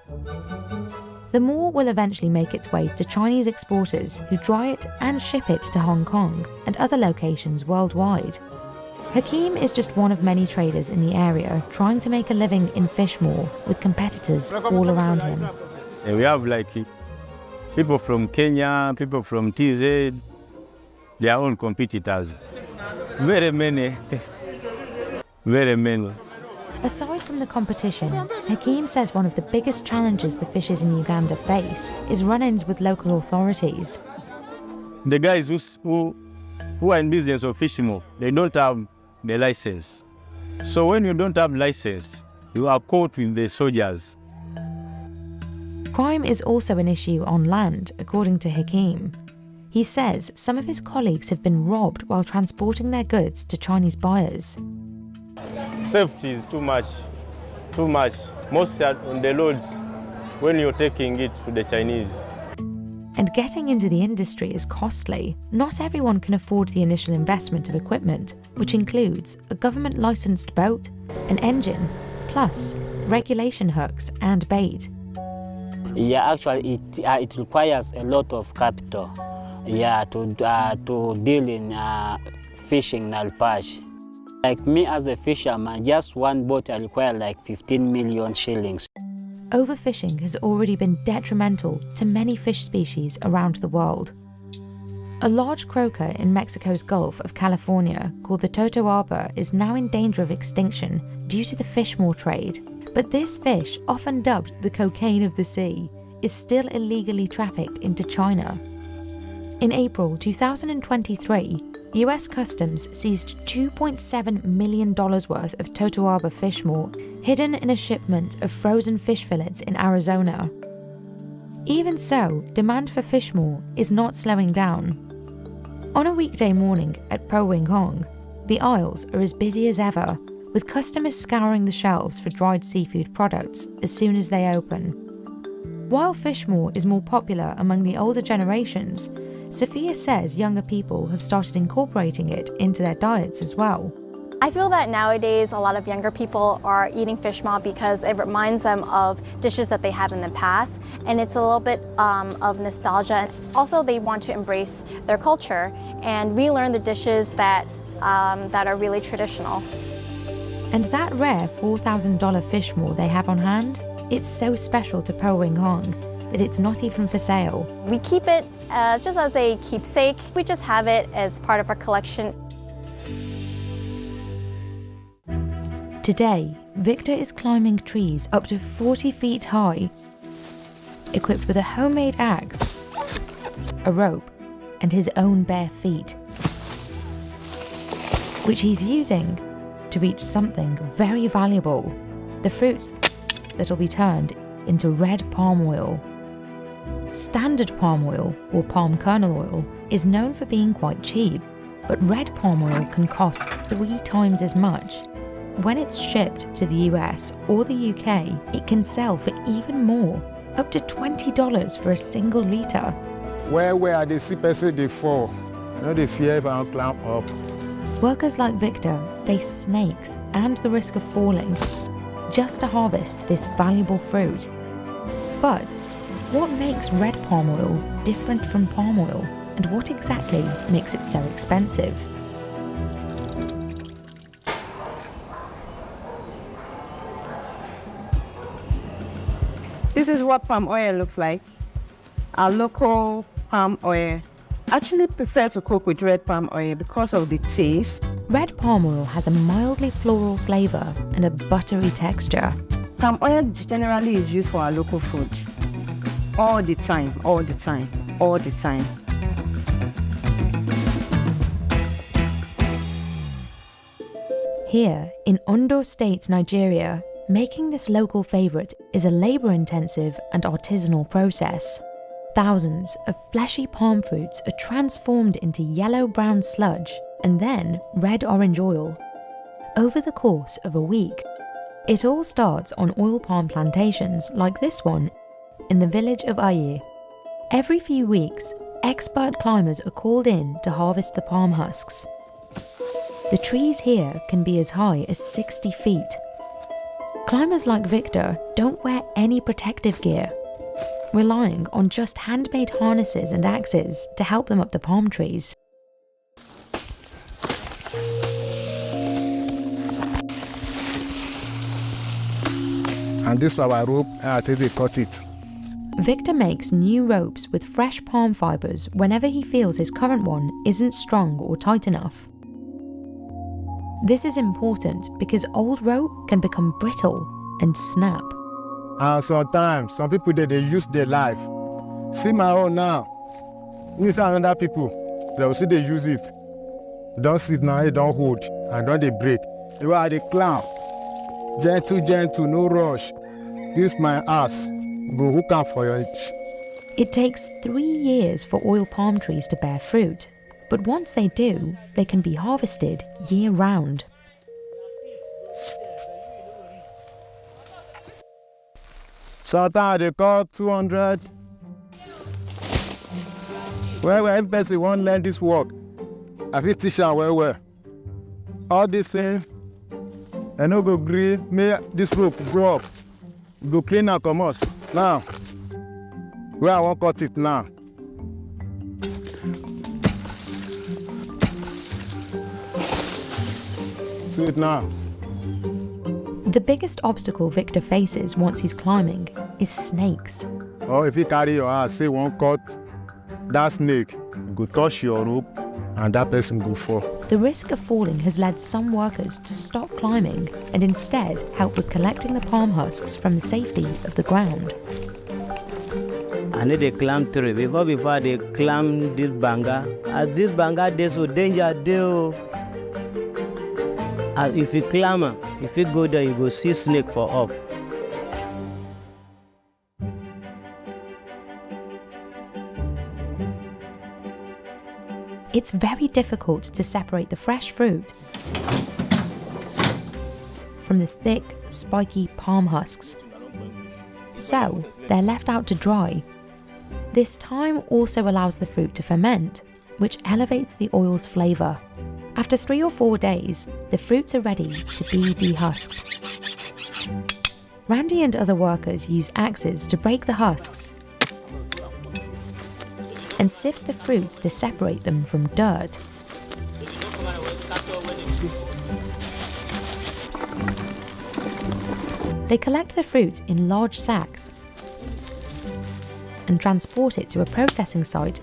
The more will eventually make its way to Chinese exporters who dry it and ship it to Hong Kong and other locations worldwide. Hakim is just one of many traders in the area trying to make a living in Fishmore with competitors all around him. We have like people from Kenya, people from TZ, they are all competitors. Very many. Very many. Aside from the competition, Hakim says one of the biggest challenges the fishers in Uganda face is run-ins with local authorities. The guys who are in business of fishing, they don't have the license. So when you don't have license, you are caught with the soldiers. Crime is also an issue on land, according to Hakim. He says some of his colleagues have been robbed while transporting their goods to Chinese buyers. Theft is too much. Mostly on the loads when you're taking it to the Chinese. And getting into the industry is costly. Not everyone can afford the initial investment of equipment, which includes a government-licensed boat, an engine, plus regulation hooks and bait. Yeah, actually it requires a lot of capital. Yeah, to deal in fishing Nile perch. Like me as a fisherman, just one boat I require like 15 million shillings. Overfishing has already been detrimental to many fish species around the world. A large croaker in Mexico's Gulf of California called the totoaba is now in danger of extinction due to the fish maw trade. But this fish, often dubbed the cocaine of the sea, is still illegally trafficked into China. In April 2023, US Customs seized $2.7 million worth of totoaba fish maw hidden in a shipment of frozen fish fillets in Arizona. Even so, demand for fish maw is not slowing down. On a weekday morning at Po Wing Hong, the aisles are as busy as ever, with customers scouring the shelves for dried seafood products as soon as they open. While fish maw is more popular among the older generations, Sophia says younger people have started incorporating it into their diets as well. I feel that nowadays a lot of younger people are eating fish maw because it reminds them of dishes that they have in the past, and it's a little bit of nostalgia. Also, they want to embrace their culture and relearn the dishes that are really traditional. And that rare $4,000 fish maw they have on hand, it's so special to Po Wing Hong that it's not even for sale. We keep it just as a keepsake. We just have it as part of our collection. Today, Victor is climbing trees up to 40 feet high, equipped with a homemade axe, a rope, and his own bare feet, which he's using to reach something very valuable, the fruits that'll be turned into red palm oil. Standard palm oil, or palm kernel oil, is known for being quite cheap, but red palm oil can cost 3 times as much. When it's shipped to the US or the UK, it can sell for even more, up to $20 for a single litre. Where they see person they fall, you know, they fear if I climb up. Workers like Victor face snakes and the risk of falling just to harvest this valuable fruit. But what makes red palm oil different from palm oil, and what exactly makes it so expensive? This is what palm oil looks like. Our local palm oil. Actually prefer to cook with red palm oil because of the taste. Red palm oil has a mildly floral flavour and a buttery texture. Palm oil generally is used for our local food. All the time, all the time, all the time. Here, in Ondo State, Nigeria, making this local favourite is a labour-intensive and artisanal process. Thousands of fleshy palm fruits are transformed into yellow-brown sludge and then red-orange oil. Over the course of a week, it all starts on oil palm plantations like this one in the village of Aye. Every few weeks, expert climbers are called in to harvest the palm husks. The trees here can be as high as 60 feet. Climbers like Victor don't wear any protective gear, relying on just handmade harnesses and axes to help them up the palm trees. And this is our rope, and I think they cut it. Victor makes new ropes with fresh palm fibres whenever he feels his current one isn't strong or tight enough. This is important because old rope can become brittle and snap. And sometimes, some people they use their life. See my own now. We see another people, they will see they use it. Don't sit now, it don't hold, and don't they break. You are the clown. Gentle, no rush. Use my ass. Go hook up for your itch. It takes 3 years for oil palm trees to bear fruit, but once they do, they can be harvested year-round. Sometimes they call 200. Well, every person won't learn this work. I feel teach them well. All this thing, I no go green, may this rope grow up. Go clean and come out. Now, where I won't cut it now. See it now. The biggest obstacle Victor faces once he's climbing is snakes. Or if you carry your ass, say one cut, that snake go touch your rope and that person go fall. The risk of falling has led some workers to stop climbing and instead help with collecting the palm husks from the safety of the ground. I need to climb tree because before they climb this banga, as this banga they so danger deal. As if you climb, if you go there, you go see snake for up. It's very difficult to separate the fresh fruit from the thick, spiky palm husks. So they're left out to dry. This time also allows the fruit to ferment, which elevates the oil's flavour. After 3 or 4 days, the fruits are ready to be dehusked. Randy and other workers use axes to break the husks and sift the fruits to separate them from dirt. They collect the fruit in large sacks and transport it to a processing site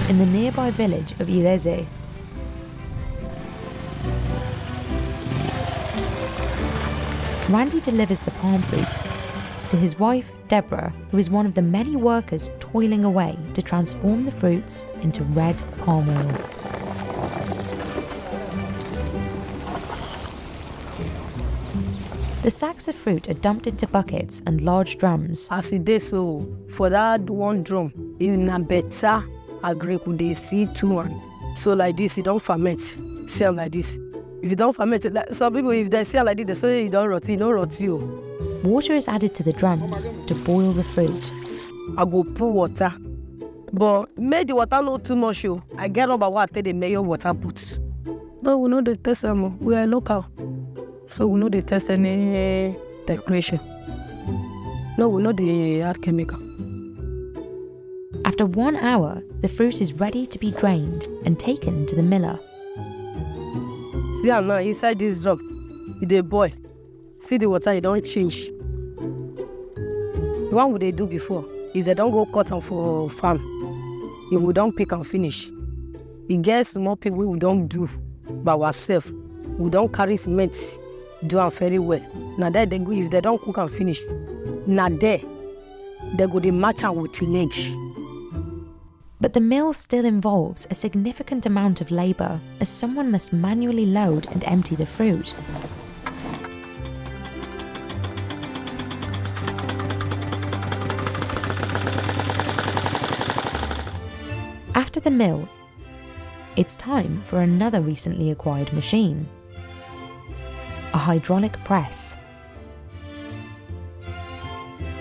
in the nearby village of Ireze. Randy delivers the palm fruits to his wife, Deborah, who is one of the many workers toiling away to transform the fruits into red palm oil. The sacks of fruit are dumped into buckets and large drums. As it is so, for that one drum, in a better agree could they see 2 1. So like this, you don't ferment. Sell like this. If you don't ferment, like some people, if they sell like this, they say you don't rot you. Water is added to the drums to boil the fruit. I go pour water, but make the water not too much. I get up about what they make your water put. No, we know the test them. We are local, so we know the test any decoration. No, we know the art chemical. After 1 hour, the fruit is ready to be drained and taken to the miller. See now inside this drum, they boil. See the water, it don't change. The one what they do before, if they don't go cut them for farm, if we don't pick and finish, it gets more people we don't do by ourselves. We don't carry cement, do them very well. Now that they go, if they don't cook and finish, now there, they go to match out with legs. But the mill still involves a significant amount of labour, as someone must manually load and empty the fruit. After the mill, it's time for another recently acquired machine: a hydraulic press.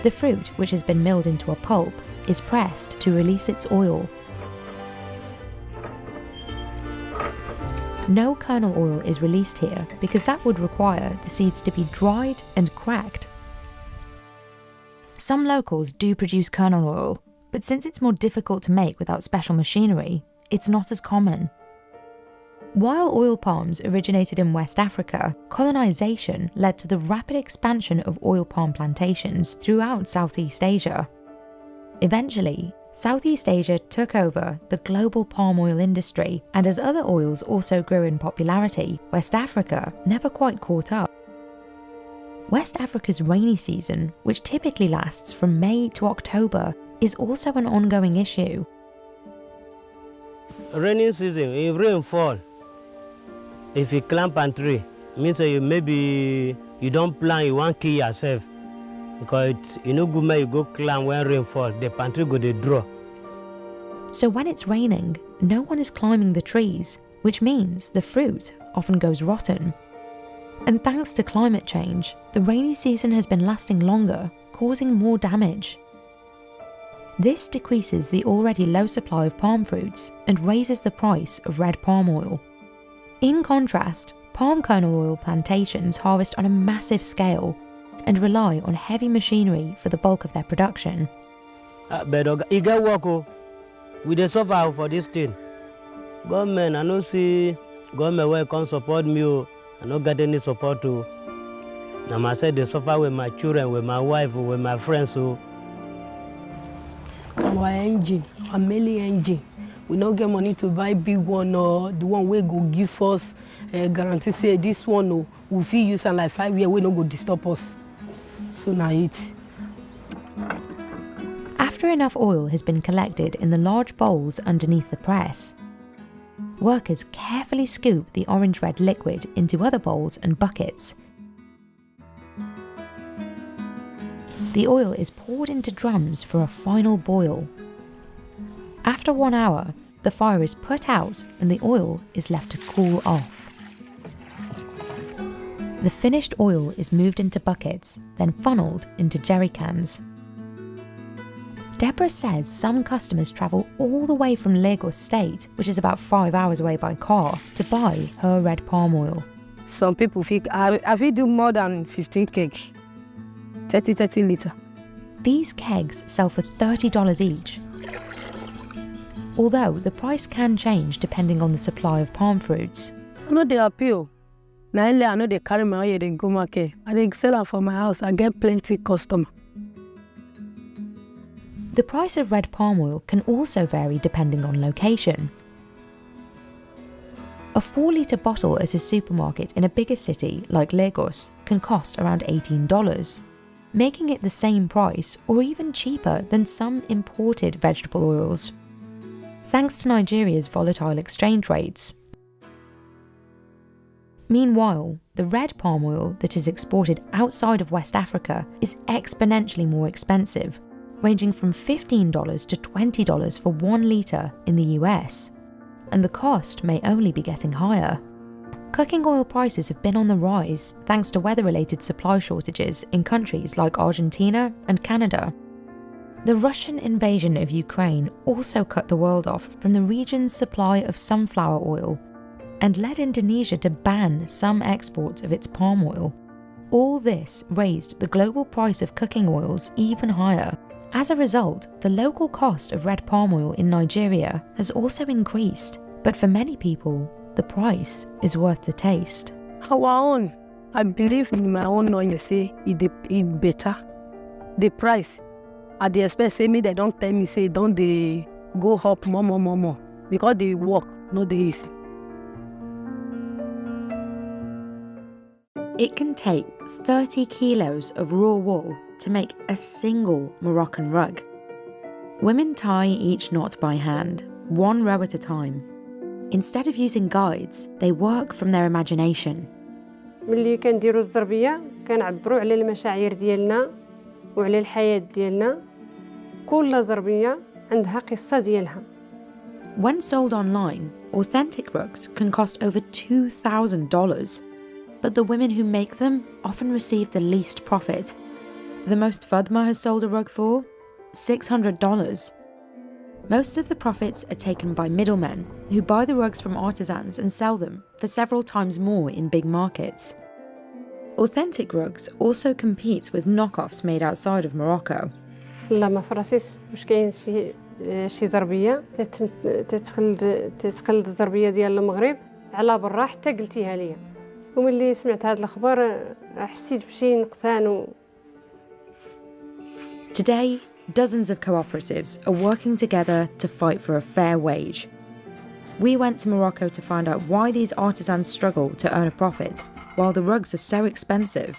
The fruit, which has been milled into a pulp, is pressed to release its oil. No kernel oil is released here because that would require the seeds to be dried and cracked. Some locals do produce kernel oil, but since it's more difficult to make without special machinery, it's not as common. While oil palms originated in West Africa, colonization led to the rapid expansion of oil palm plantations throughout Southeast Asia. Eventually, Southeast Asia took over the global palm oil industry, and as other oils also grew in popularity, West Africa never quite caught up. West Africa's rainy season, which typically lasts from May to October, is also an ongoing issue. Rainy season, if rain fall, if you climb a tree, means maybe you don't plan, you want to kill yourself. Because you know good man, you go climb when rain fall, the pantry go to draw. So when it's raining, no one is climbing the trees, which means the fruit often goes rotten. And thanks to climate change, the rainy season has been lasting longer, causing more damage. This decreases the already low supply of palm fruits and raises the price of red palm oil. In contrast, palm kernel oil plantations harvest on a massive scale and rely on heavy machinery for the bulk of their production. But you get work, we dey suffer for this thing. Government, I no see government where come support me. I no get any support too. Now myself they suffer with my children, with my wife, with my friends. So our engine, our mainly engine. We don't get money to buy big one or the one we go give us guarantee say this one no, we feel use and like 5 years we no go disturb us. So now it. After enough oil has been collected in the large bowls underneath the press, workers carefully scoop the orange-red liquid into other bowls and buckets. The oil is poured into drums for a final boil. After 1 hour, the fire is put out and the oil is left to cool off. The finished oil is moved into buckets, then funneled into jerry cans. Deborah says some customers travel all the way from Lagos State, which is about 5 hours away by car, to buy her red palm oil. Some people think I will do more than 15 kegs, 30 litre. These kegs sell for $30 each. Although the price can change depending on the supply of palm fruits. I know they appeal. Now I know they carry my oil, they go market. I they sell them for my house. I get plenty customer. The price of red palm oil can also vary depending on location. A 4-litre bottle at a supermarket in a bigger city like Lagos can cost around $18, making it the same price or even cheaper than some imported vegetable oils, thanks to Nigeria's volatile exchange rates. Meanwhile, the red palm oil that is exported outside of West Africa is exponentially more expensive, ranging from $15 to $20 for 1 litre in the US, and the cost may only be getting higher. Cooking oil prices have been on the rise thanks to weather-related supply shortages in countries like Argentina and Canada. The Russian invasion of Ukraine also cut the world off from the region's supply of sunflower oil and led Indonesia to ban some exports of its palm oil. All this raised the global price of cooking oils even higher. As a result, the local cost of red palm oil in Nigeria has also increased, but for many people, the price is worth the taste. Our own, I believe in my own knowing, say it better. The price, at the expense, say me, they don't tell me, say don't they go up more, because they work, not the easy. It can take 30 kilos of raw wool to make a single Moroccan rug. Women tie each knot by hand, 1 row at a time. Instead of using guides, they work from their imagination. ملي كنديروا الزربية كنعبروا على المشاعر ديالنا وعلى الحياة ديالنا. كل زربية عندها قصة ديالها. When sold online, authentic rugs can cost over $2,000, but the women who make them often receive the least profit. The most Fadma has sold a rug for? $600. Most of the profits are taken by middlemen who buy the rugs from artisans and sell them for several times more in big markets. Authentic rugs also compete with knockoffs made outside of Morocco. لما فراسيس واش كاين شي زربية تتقلد الزربية ديال المغرب على برا حتى قلتيها ليا. وملي سمعت هاد الأخبار حسيت بشي نقصان. Today, dozens of cooperatives are working together to fight for a fair wage. We went to Morocco to find out why these artisans struggle to earn a profit while the rugs are so expensive.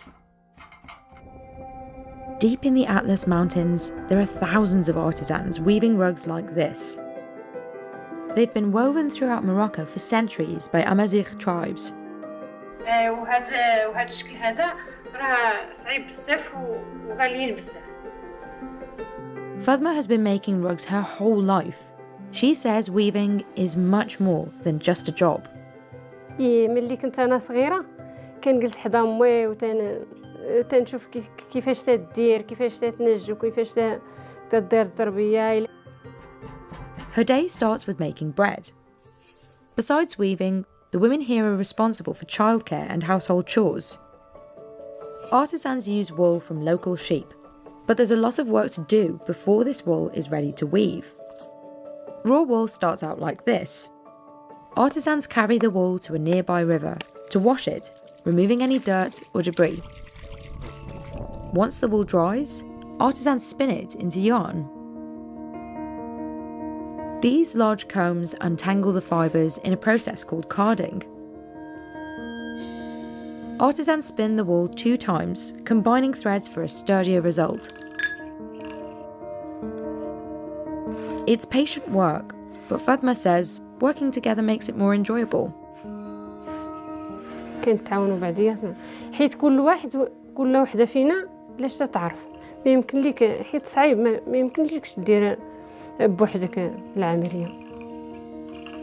Deep in the Atlas Mountains, there are thousands of artisans weaving rugs like this. They've been woven throughout Morocco for centuries by Amazigh tribes. وهذا الشكل هذا راه صعيب بزاف وغاليين بزاف. Fadma has been making rugs her whole life. She says weaving is much more than just a job. ملي كنت أنا صغيرة كان جلست حدا أمي وتنشوف كيفاش تدير كيفاش تنج وكيفاش تدير الزربية. Her day starts with making bread. Besides weaving, the women here are responsible for childcare and household chores. Artisans use wool from local sheep, but there's a lot of work to do before this wool is ready to weave. Raw wool starts out like this. Artisans carry the wool to a nearby river to wash it, removing any dirt or debris. Once the wool dries, artisans spin it into yarn. These large combs untangle the fibres in a process called carding. Artisans spin the wool 2 times, combining threads for a sturdier result. It's patient work, but Fatma says working together makes it more enjoyable. كنتعاونوا بعضياتنا حيت كل وحده فينا لاش تعرف ما يمكن لك حيت صعيب ما يمكن لكش دير بوحدك العمليه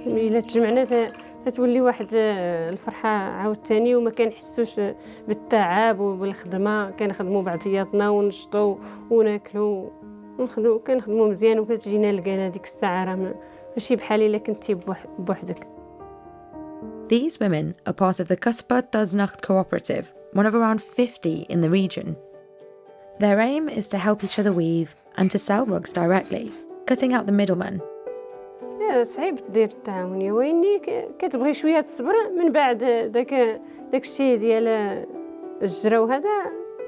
الا تجمعنا تتولي واحد الفرحه عاوتاني وما كنحسوش بالتعب وبالخدمه كنخدموا بعضياتنا ونشطوا وناكلوا كنخدموا مزيان وكتجينا لقينا ديك الساعه راه ماشي بحال الا كنتي بوحدك. These women are part of the Kaspat Daznacht cooperative, one of around 50 in the region. Their aim is to help each other weave and to sell rugs directly, cutting out the middleman. صعيب دير التعاون يا ويني كتبغي شويه الصبر من بعد داك الشيء ديال الجرا وهذا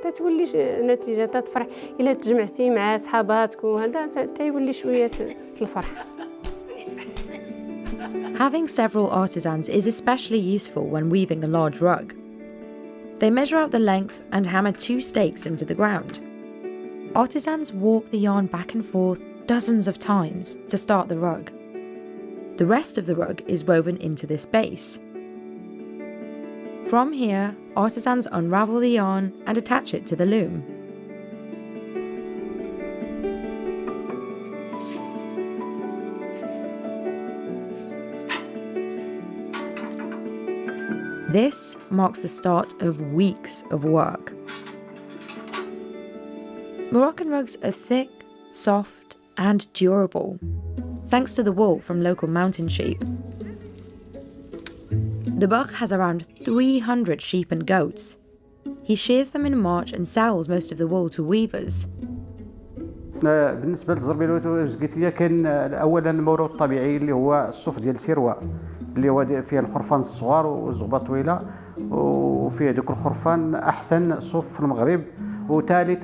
تتولي نتيجه تفرح الا تجمعتي مع صحاباتك وهذا تيولي شويه الفرح. Having several artisans is especially useful when weaving a large rug. They measure out the length and hammer 2 stakes into the ground. Artisans walk the yarn back and forth dozens of times to start the rug. The rest of the rug is woven into this base. From here, artisans unravel the yarn and attach it to the loom. This marks the start of weeks of work. Moroccan rugs are thick, soft, and durable, thanks to the wool from local mountain sheep. The Bach has around 300 sheep and goats. He shears them in March and sells most of the wool to weavers. بالنسبه للزربيلوت والزقيتيه كاين اولا الموروث الطبيعي اللي هو الصوف ديال سيروه اللي هو فيه الخرفان الصغار والزغبه طويله وفيه دوك الخرفان احسن صوف في المغرب وثالث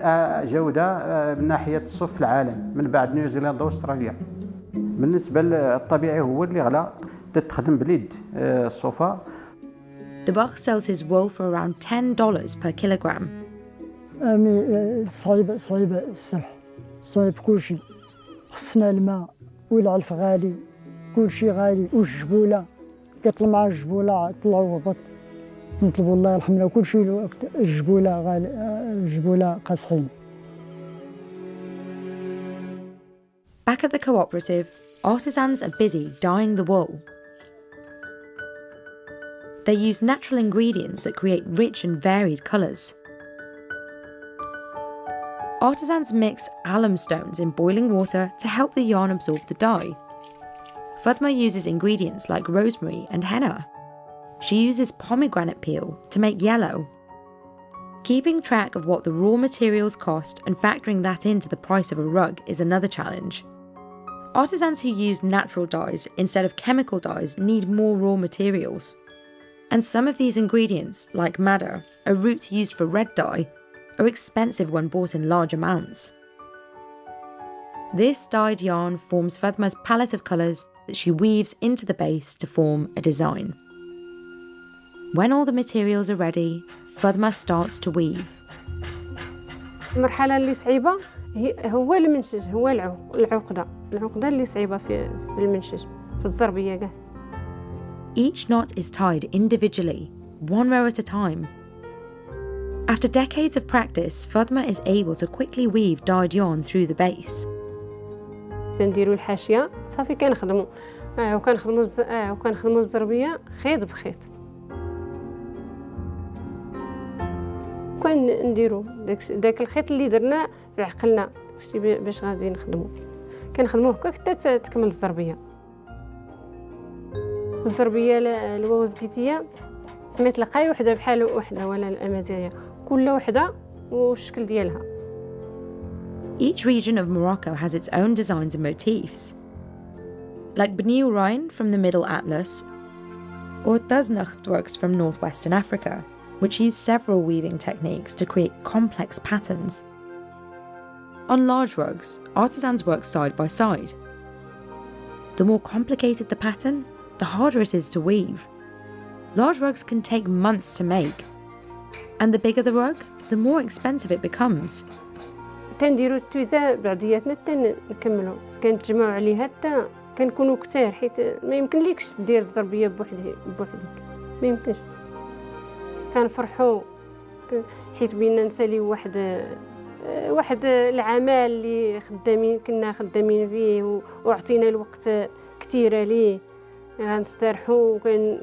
جوده من ناحيه الصوف في العالم من بعد نيوزيلندا واستراليا. بالنسبه للطبيعي هو اللي غلا تخدم باليد الصوفه. The Bach sells his wool for around $10 per kilogram. صعيبه السمح صعيب كلشي خصنا الماء والعلف غالي كلشي غالي والجبوله كيطلع مع الجبوله طلعوا هبط نطلبوا الله يرحمنا وكلشي الجبوله غالي الجبوله قاصحين. Back at the cooperative, artisans are busy dyeing the wool. They use natural ingredients that create rich and varied colours. Artisans mix alum stones in boiling water to help the yarn absorb the dye. Fatma uses ingredients like rosemary and henna. She uses pomegranate peel to make yellow. Keeping track of what the raw materials cost and factoring that into the price of a rug is another challenge. Artisans who use natural dyes instead of chemical dyes need more raw materials. And some of these ingredients, like madder, a root used for red dye, are expensive when bought in large amounts. This dyed yarn forms Fatma's palette of colours that she weaves into the base to form a design. When all the materials are ready, Fatma starts to weave. المرحلة اللي صعيبة هو المنشج هو العقدة اللي صعيبة في المنشج في الزربية كاع. Each knot is tied individually, one row at a time. After decades of practice, Fatma is able to quickly weave dyed yarn through the base. نديروا الحاشية صافي كنخدموا وكنخدموا الزربية خيط بخيط. نديروا داك الخيط اللي درنا بعقلنا باش غادي نخدموا كنخدموه هكا حتى تكمل الزربيه. الزربيه الوزكيتيه ما تلقاي وحده بحال وحده ولا الامازيغيه كل وحده والشكل ديالها. Each region of Morocco has its own designs and motifs. Like Beni Urain from the Middle Atlas, or Thuznacht rugs from northwestern Africa, which use several weaving techniques to create complex patterns. On large rugs, artisans work side by side. The more complicated the pattern, the harder it is to weave. Large rugs can take months to make, and the bigger the rug, the more expensive it becomes. كنديروا التويزه بعضياتنا حتى نكملوا كنتجمعوا عليها حتى كنكونوا كتار حيت ما يمكنليكش دير الزربيه بوحدك ما يمكنش كنفرحوا حيت بينا نساليو واحد العمل اللي كنا خدامين فيه وعطينا الوقت كثير ليه غنسترحوا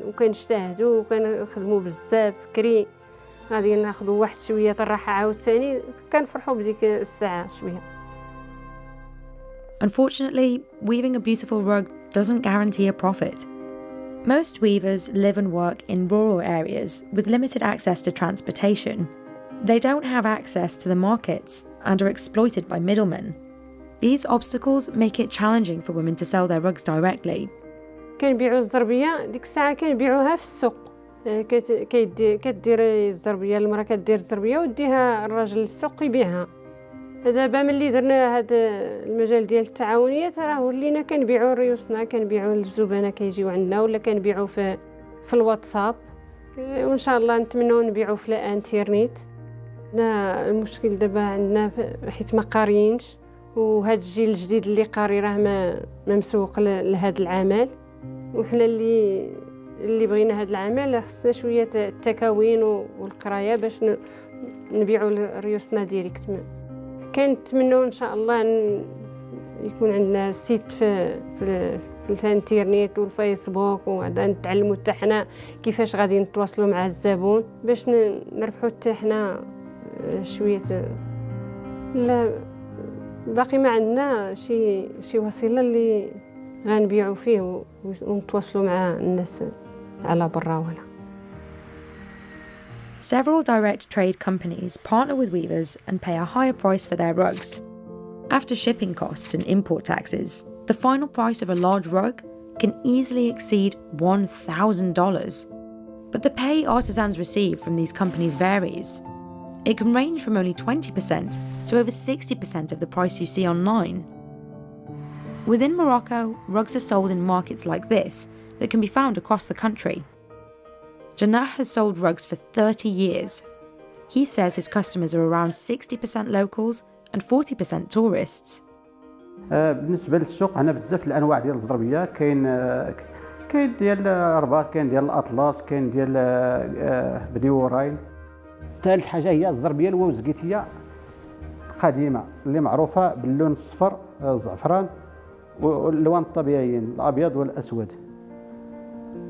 وكنجتهدوا وكنخدموا بزاف بكري غادي ناخذوا واحد شويه الراحه عاوتاني كنفرحوا بديك الساعه شويه. Unfortunately, weaving a beautiful rug doesn't guarantee a profit. Most weavers live and work in rural areas with limited access to transportation. They don't have access to the markets and are exploited by middlemen. These obstacles make it challenging for women to sell their rugs directly. كنبيعوا الزربيه ديك الساعه كنبيعوها في السوق كدير الزربيه المراه كدير الزربيه وديها الراجل للسوق يبيعها. دابا ملي درنا هذا المجال ديال التعاونيات راه ولينا كنبيعوا ريوسنا كنبيعوا للزبناء كيجيو عندنا ولا كنبيعوا في الواتساب وان شاء الله نتمنوا نبيعوا في الانترنت. المشكل دابا عندنا حيت ما قاريينش وهذا الجيل الجديد اللي قاري راه ما مسوق لهذا العمل وحنا اللي بغينا هذا العمل خصنا شويه التكوين والقرايه باش نبيعوا ريوسنا ديريكت. كنتمنوا ان شاء الله يكون عندنا سيت في الانترنت والفيسبوك وغادا نتعلموا حتى حنا كيفاش غادي نتواصلوا مع الزبون باش نربحوا حتى حنا شويه. لا باقي ما عندنا شي وسيله اللي غنبيعوا فيه ونتواصلوا مع الناس على برا ولا. Several direct trade companies partner with weavers and pay a higher price for their rugs. After shipping costs and import taxes, the final price of a large rug can easily exceed $1,000. But the pay artisans receive from these companies varies. It can range from only 20% to over 60% of the price you see online. Within Morocco, rugs are sold in markets like this that can be found across the country. Janah has sold rugs for 30 years. He says his customers are around 60% locals and 40% tourists. بالنسبه للسوق هنا بزاف الانواع ديال الزربيه كاين ديال الرباط كاين ديال الاطلس كاين ديال بديوراين. ثالث حاجه هي الزربيه الوزقيتيه قديمه اللي معروفه باللون الصفر الزعفران والالوان الطبيعيين الابيض والاسود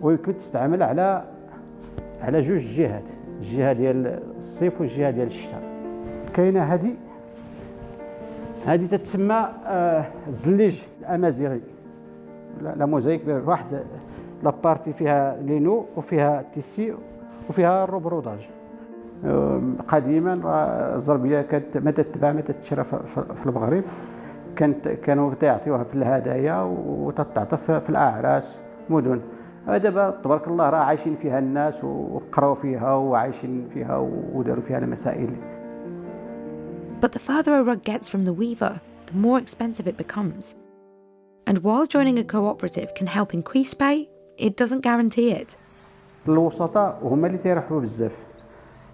ويمكن تستعمل على جوج جهات الجهه ديال الصيف والجهه ديال الشتاء. كاينه هذه تتسمى الزليج الامازيغي لا موزايك واحد لابارتي فيها لينو وفيها تيسي وفيها الروبروداج. قديما الزربيه كانت ما تتباع ما تتشرى في المغرب كانوا يعطيوها في الهدايا وتتعطى في الاعراس مدن. دابا تبارك الله راه عايشين فيها الناس وقراو فيها وعايشين فيها وداروا فيها المسائل. But the further a rug gets from the weaver, the more expensive it becomes. And while joining a cooperative can help increase pay, it doesn't guarantee it. الوسطاء هما اللي تيرحبوا بزاف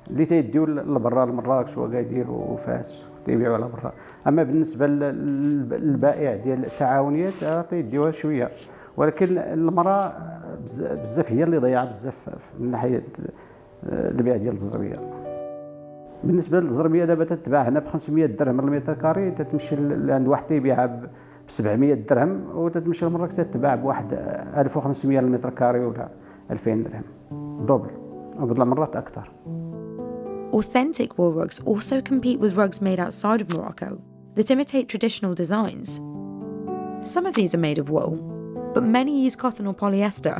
اللي تيديو لبرا لمراكش وأكادير وفاس تيبيعوا على برا. اما بالنسبه للبائع ديال التعاونيات تيديوها شويه ولكن المراه بزاف هي اللي ضيعت بزاف من ناحيه البيع ديال الزربيه. بالنسبه للزربيه دابا تتباع هنا ب 500 درهم المتر كاري تتمشي لعند واحد تيبيعها ب 700 درهم وتتمشي لمراكش تتباع بواحد 1500 المتر كاري ولا 2000 درهم دوبل وبضع مرات اكثر. Authentic wool rugs also compete with rugs made outside of Morocco that imitate traditional designs. Some of these are made of wool, but many use cotton or polyester.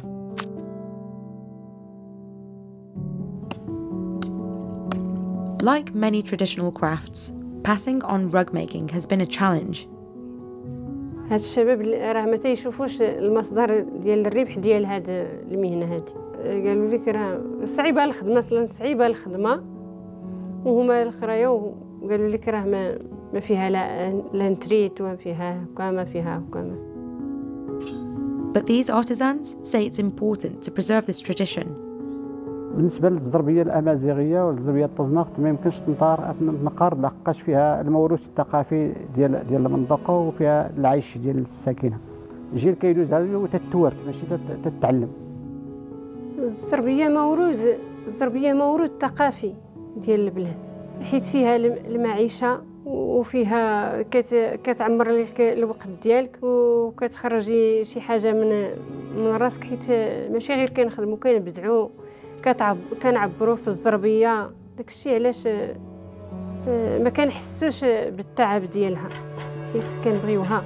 Like many traditional crafts, passing on rug making has been a challenge. هاد الشباب راه ما تيشوفوش المصدر ديال الربح ديال هاد المهنه هادي. قالوا لك راه صعيبه الخدمه، اصلا صعيبه الخدمه، وهما الخرايا وقالوا لك راه ما فيها لا نتريت وما فيها هكا ما فيها هكا. But these artisans say it's important to preserve this tradition. بالنسبه للزربيه الامازيغيه والزربيه التزناخت ما يمكنش تنقار لحقاش فيها الموروث الثقافي ديال المنطقه وفيها العيش ديال الساكنه. الجيل كيدوز عليه وتتورث ماشي تتعلم. الزربيه موروث ثقافي ديال البلاد، حيت فيها المعيشه وفيها كتعمر لك الوقت ديالك وكتخرجي شي حاجه من راسك، حيت ماشي غير كنخدموا كنبدعوا كنعبروا في الزربيه. داكشي علاش ما كنحسوش بالتعب ديالها، حيت كنبغيوها.